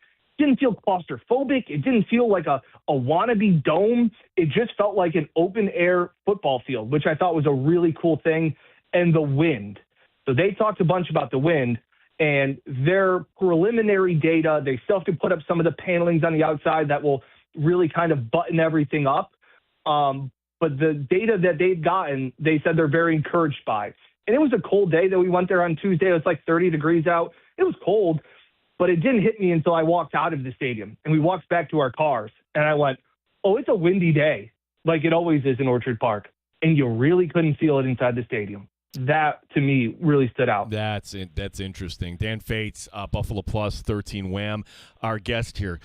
feel claustrophobic. It didn't feel like a wannabe dome. It just felt like an open air football field, which I thought was a really cool thing. And the wind. So they talked a bunch about the wind, and their preliminary data, they still have to put up some of the panelings on the outside that will really kind of button everything up. But the data that they've gotten, they said they're very encouraged by. And it was a cold day that we went there on Tuesday. It was like 30 degrees out. It was cold, but it didn't hit me until I walked out of the stadium and we walked back to our cars. And I went, oh, it's a windy day, like it always is in Orchard Park. And you really couldn't feel it inside the stadium. That, to me, really stood out. That's interesting. Dan Fates, Buffalo Plus, 13 Wham, our guest here.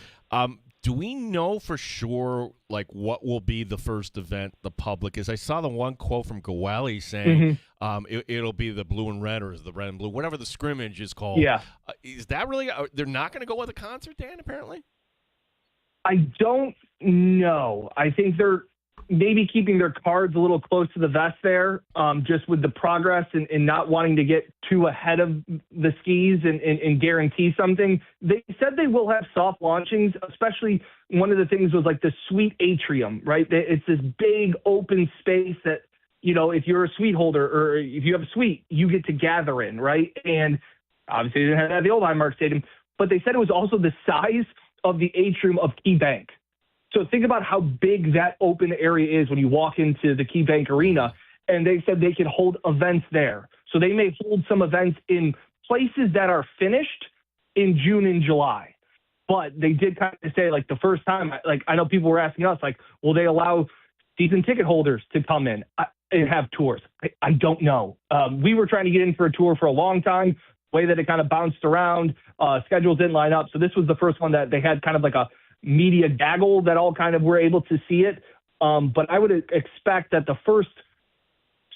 Do we know for sure, like, what will be the first event the public is? I saw the one quote from Gowally saying it'll be the blue and red, or is the red and blue, whatever the scrimmage is called. Yeah. Is that really – they're not going to go with a concert, Dan, apparently? I don't know. I think they're maybe keeping their cards a little close to the vest there, just with the progress and not wanting to get too ahead of the skis and guarantee something. They said they will have soft launchings, especially one of the things was like the suite atrium, right? It's this big open space that, if you're a suite holder or if you have a suite, you get to gather in, right? And obviously they didn't have that at the old Highmark Stadium, but they said it was also the size of the atrium of Key Bank. So think about how big that open area is when you walk into the Key Bank Arena, and they said they could hold events there. So they may hold some events in places that are finished in June and July. But they did kind of say, like, the first time, like, I know people were asking us, like, will they allow season ticket holders to come in and have tours? I don't know. We were trying to get in for a tour for a long time, way that it kind of bounced around. Schedules didn't line up. So this was the first one that they had kind of like a media gaggle that all kind of were able to see it. But I would expect that the first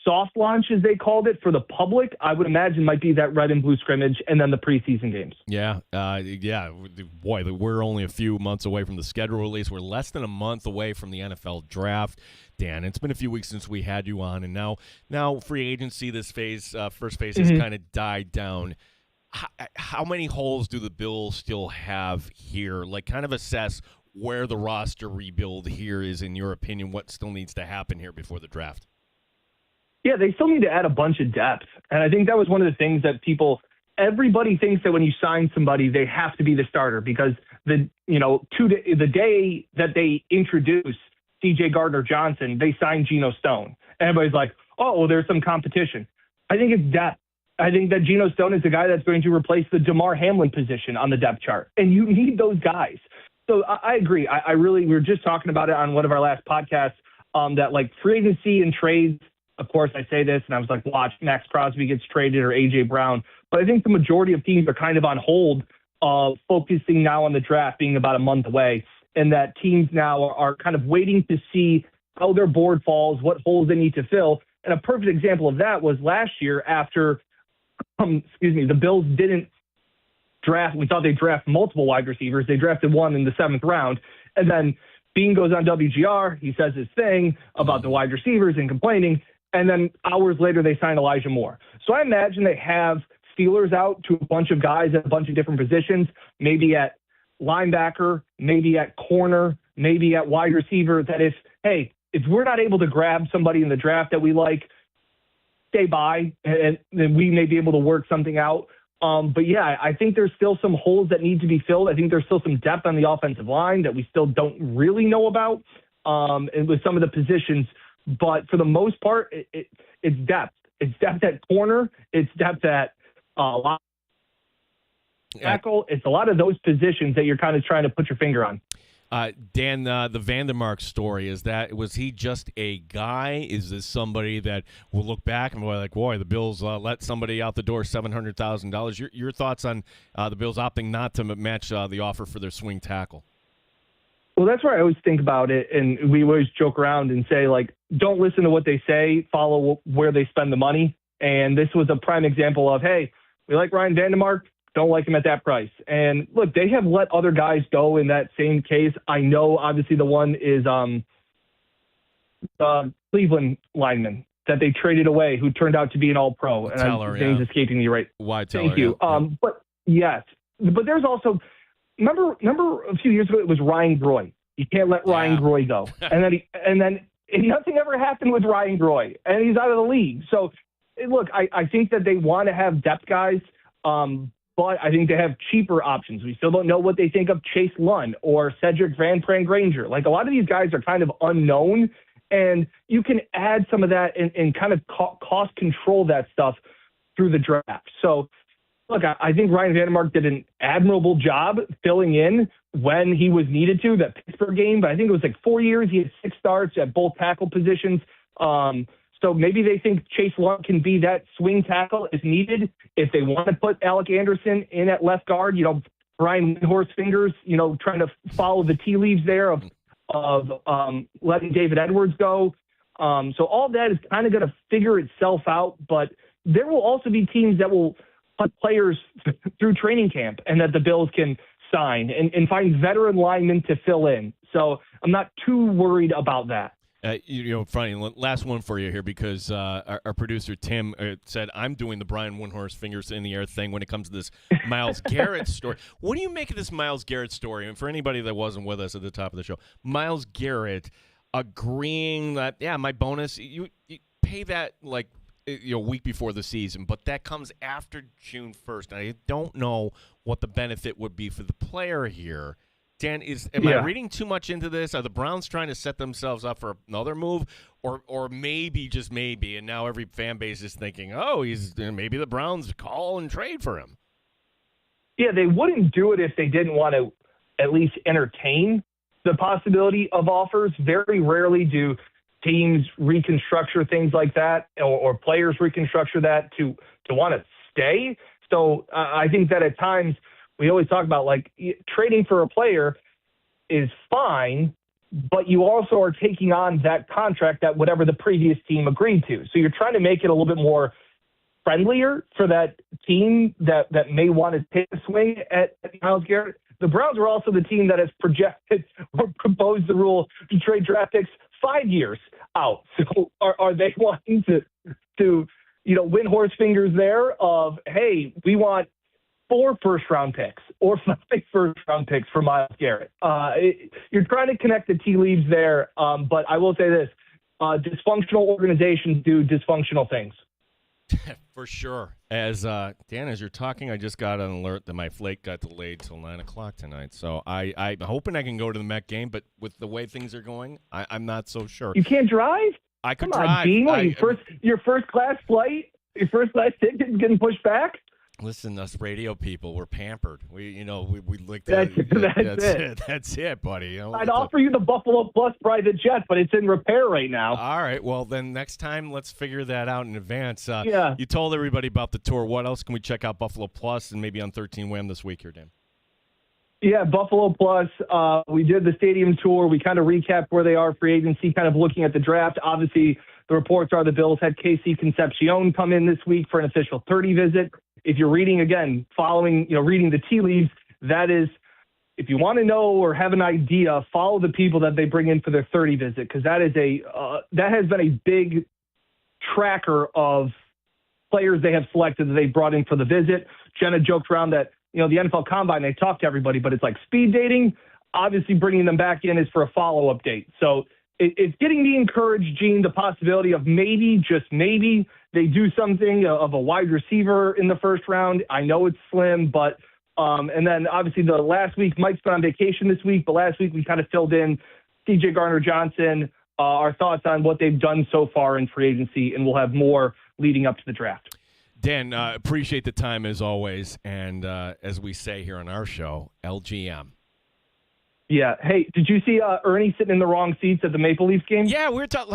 soft launch, as they called it, for the public, I would imagine might be that red and blue scrimmage and then the preseason games. Yeah. Boy, we're only a few months away from the schedule release. We're less than a month away from the NFL draft. Dan, it's been a few weeks since we had you on, and now free agency, this first phase has kind of died down. How many holes do the Bills still have here? Like, kind of assess where the roster rebuild here is, in your opinion. What still needs to happen here before the draft? Yeah, they still need to add a bunch of depth. And I think that was one of the things that everybody thinks that when you sign somebody, they have to be the starter because the day that they introduce C.J. Gardner-Johnson, they signed Geno Stone. And everybody's like, oh, well, there's some competition. I think it's depth. I think that Geno Stone is the guy that's going to replace the DeMar Hamlin position on the depth chart. And you need those guys. So I agree. We were just talking about it on one of our last podcasts that like free agency and trades, of course I say this and I was like, watch Max Crosby gets traded or A.J. Brown. But I think the majority of teams are kind of on hold focusing now on the draft being about a month away. And that teams now are kind of waiting to see how their board falls, what holes they need to fill. And a perfect example of that was last year after, the Bills didn't draft. We thought they'd draft multiple wide receivers. They drafted one in the 7th round. And then Bean goes on WGR. He says his thing about the wide receivers and complaining. And then hours later, they sign Elijah Moore. So I imagine they have feelers out to a bunch of guys at a bunch of different positions, maybe at linebacker, maybe at corner, maybe at wide receiver, that if we're not able to grab somebody in the draft that we like, stay by, and then we may be able to work something out. But yeah, I think there's still some holes that need to be filled. I think there's still some depth on the offensive line that we still don't really know about, and with some of the positions. But for the most part, it's depth. It's depth at corner. It's depth at tackle. It's a lot of those positions that you're kind of trying to put your finger on. Dan, the Vandermark story, was he just a guy? Is this somebody that will look back and be like, boy, the Bills let somebody out the door $700,000? Your thoughts on the Bills opting not to match the offer for their swing tackle? Well, that's where I always think about it, and we always joke around and say, like, don't listen to what they say, follow where they spend the money. And this was a prime example of, hey, we like Ryan Vandermark, don't like him at that price. And look, they have let other guys go in that same case. I know, obviously, the one is Cleveland lineman that they traded away, who turned out to be an All-Pro. And his name's escaping me right. Thank you. Yeah. But yes, but there's also remember a few years ago it was Ryan Groy. You can't let Ryan Groy go, and then nothing ever happened with Ryan Groy, and he's out of the league. So look, I think that they want to have depth guys. But I think they have cheaper options. We still don't know what they think of Chase Lunn or Cedric Van Pran Granger. Like, a lot of these guys are kind of unknown, and you can add some of that and kind of cost control that stuff through the draft. So, look, I think Ryan Vandermark did an admirable job filling in when he was needed to, that Pittsburgh game. But I think it was like 4 years. He had 6 starts at both tackle positions. So maybe they think Chase Lunn can be that swing tackle if needed. If they want to put Alec Anderson in at left guard, Brian Windhorst fingers, trying to follow the tea leaves there of letting David Edwards go. So all that is kind of going to figure itself out. But there will also be teams that will put players through training camp and that the Bills can sign and find veteran linemen to fill in. So I'm not too worried about that. Funny, last one for you here, because our producer, Tim, said, I'm doing the Brian Windhorst fingers in the air thing when it comes to this Myles Garrett story. What do you make of this Myles Garrett story? And for anybody that wasn't with us at the top of the show, Myles Garrett agreeing that, my bonus, you pay that like a week before the season, but that comes after June 1st. And I don't know what the benefit would be for the player here. Dan, am I reading too much into this? Are the Browns trying to set themselves up for another move, or maybe, just maybe, and now every fan base is thinking, maybe the Browns call and trade for him? Yeah, they wouldn't do it if they didn't want to at least entertain the possibility of offers. Very rarely do teams reconstructure things like that, or players reconstructure that to want to stay. So I think that at times, we always talk about, like, trading for a player is fine, but you also are taking on that contract that whatever the previous team agreed to. So you're trying to make it a little bit more friendlier for that team that may want to take a swing at Myles Garrett. The Browns are also the team that has projected or proposed the rule to trade draft picks 5 years out. So are they wanting to Windhorst fingers there of, hey, we want 4 first-round picks or 5 first-round picks for Myles Garrett? You're trying to connect the tea leaves there, but I will say this. dysfunctional organizations do dysfunctional things. For sure. As Dan, as you're talking, I just got an alert that my flight got delayed till 9 o'clock tonight. So I'm hoping I can go to the Met game, but with the way things are going, I'm not so sure. You can't drive? I could Come on, drive. Dean, your first class flight, your first class ticket getting pushed back? Listen, us radio people, we're pampered. We like That's it. That's it, buddy. I'd offer you the Buffalo Plus private jet, but it's in repair right now. All right. Well, then next time, let's figure that out in advance. Yeah. You told everybody about the tour. What else can we check out Buffalo Plus and maybe on 13 Wham this week here, Dan? Yeah, Buffalo Plus. We did the stadium tour. We kind of recapped where they are free agency, kind of looking at the draft. Obviously, the reports are the Bills had Casey Concepcion come in this week for an official 30 visit. If you're reading, again, reading the tea leaves, that is, if you want to know or have an idea, follow the people that they bring in for their 30 visit, because that has been a big tracker of players they have selected that they brought in for the visit. Jenna joked around that, the NFL Combine, they talk to everybody, but it's like speed dating. Obviously, bringing them back in is for a follow-up date. So it's getting me encouraged, Gene, the possibility of maybe, just maybe, they do something of a wide receiver in the first round. I know it's slim, but and then obviously the last week, Mike's been on vacation this week, but last week we kind of filled in C.J. Garner-Johnson, our thoughts on what they've done so far in free agency, and we'll have more leading up to the draft. Dan, appreciate the time as always, and as we say here on our show, LGM. Yeah. Hey, did you see Ernie sitting in the wrong seats at the Maple Leafs game? Yeah, we were talking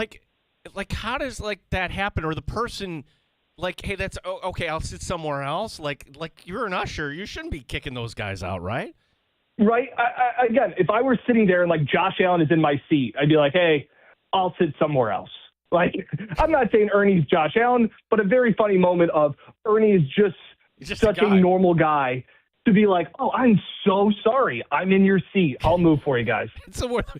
like how does that happen? Or the person hey, that's okay, I'll sit somewhere else. Like you're an usher, you shouldn't be kicking those guys out, right? Right. Again, if I were sitting there and Josh Allen is in my seat, I'd be like, hey, I'll sit somewhere else. I'm not saying Ernie's Josh Allen, but a very funny moment of Ernie is just such a normal guy to be like, oh, I'm so sorry. I'm in your seat. I'll move for you guys.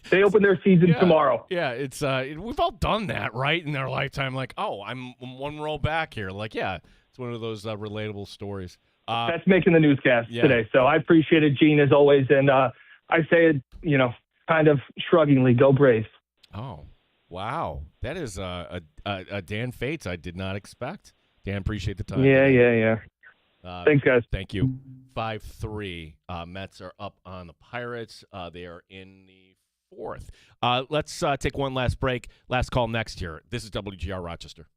They open their season tomorrow. Yeah, it's we've all done that, right, in our lifetime. I'm one row back here. It's one of those relatable stories. That's making the newscast today. So I appreciate it, Gene, as always. And I say it, kind of shruggingly, go Braves. Oh, wow. That is a Dan Fates I did not expect. Dan, appreciate the time. Yeah. Thanks, guys. Thank you. 5-3. Mets are up on the Pirates. They are in the fourth. Let's take one last break. Last call next here. This is WGR Rochester.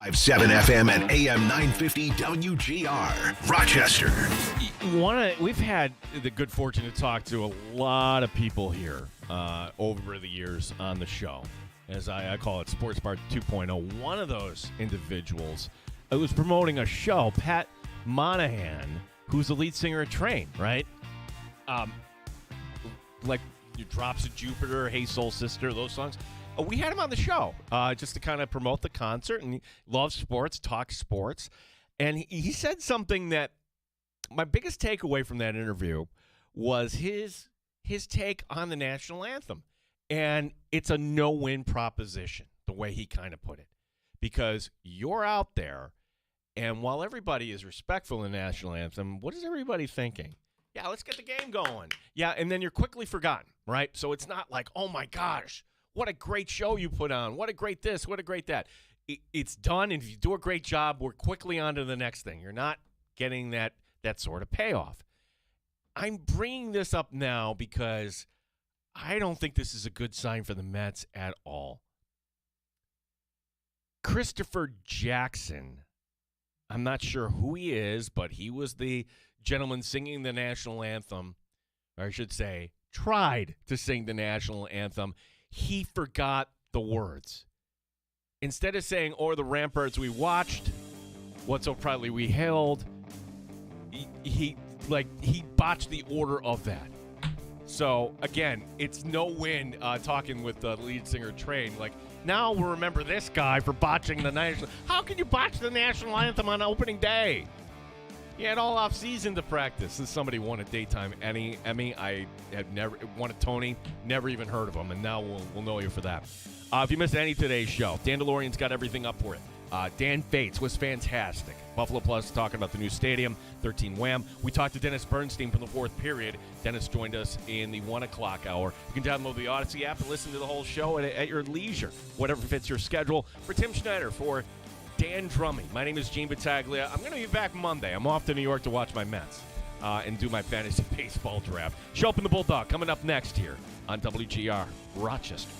97 FM and AM 950 WGR Rochester. We've had the good fortune to talk to a lot of people here over the years on the show, as I call it Sports Bar 2.0. One of those individuals was promoting a show, Pat Monahan, who's the lead singer of Train, right? Like Drops of Jupiter, Hey Soul Sister, those songs. We had him on the show just to kind of promote the concert, and he loves sports, talks sports. And he said something that my biggest takeaway from that interview was his take on the national anthem. And it's a no-win proposition, the way he kind of put it. Because you're out there, and while everybody is respectful of the national anthem, what is everybody thinking? Yeah, let's get the game going. Yeah, and then you're quickly forgotten, right? So it's not like, oh, my gosh, what a great show you put on. What a great this, what a great that. It's done, and if you do a great job, we're quickly on to the next thing. You're not getting that sort of payoff. I'm bringing this up now because I don't think this is a good sign for the Mets at all. Christopher Jackson, I'm not sure who he is, but he was the gentleman singing the national anthem, or I should say, tried to sing the national anthem. He forgot the words. Instead of saying, "O'er the ramparts we watched, what so proudly we held," he botched the order of that. So, again, it's no win talking with the lead singer Train. Like, now we'll remember this guy for botching the national. How can you botch the national anthem on opening day? He had all off season to practice. And somebody won a daytime Emmy. I had never won a Tony, never even heard of him, and now we'll know you for that. If you missed any of today's show, Dan DeLorean's got everything up for it. Dan Fates was fantastic. Buffalo Plus talking about the new stadium, 13 Wham. We talked to Dennis Bernstein from the fourth period. Dennis joined us in the 1 o'clock hour. You can download the Odyssey app and listen to the whole show at your leisure, whatever fits your schedule. For Tim Schneider, for Dan Drummy, my name is Gene Battaglia. I'm going to be back Monday. I'm off to New York to watch my Mets and do my fantasy baseball draft. Show up in the Bulldog coming up next here on WGR Rochester.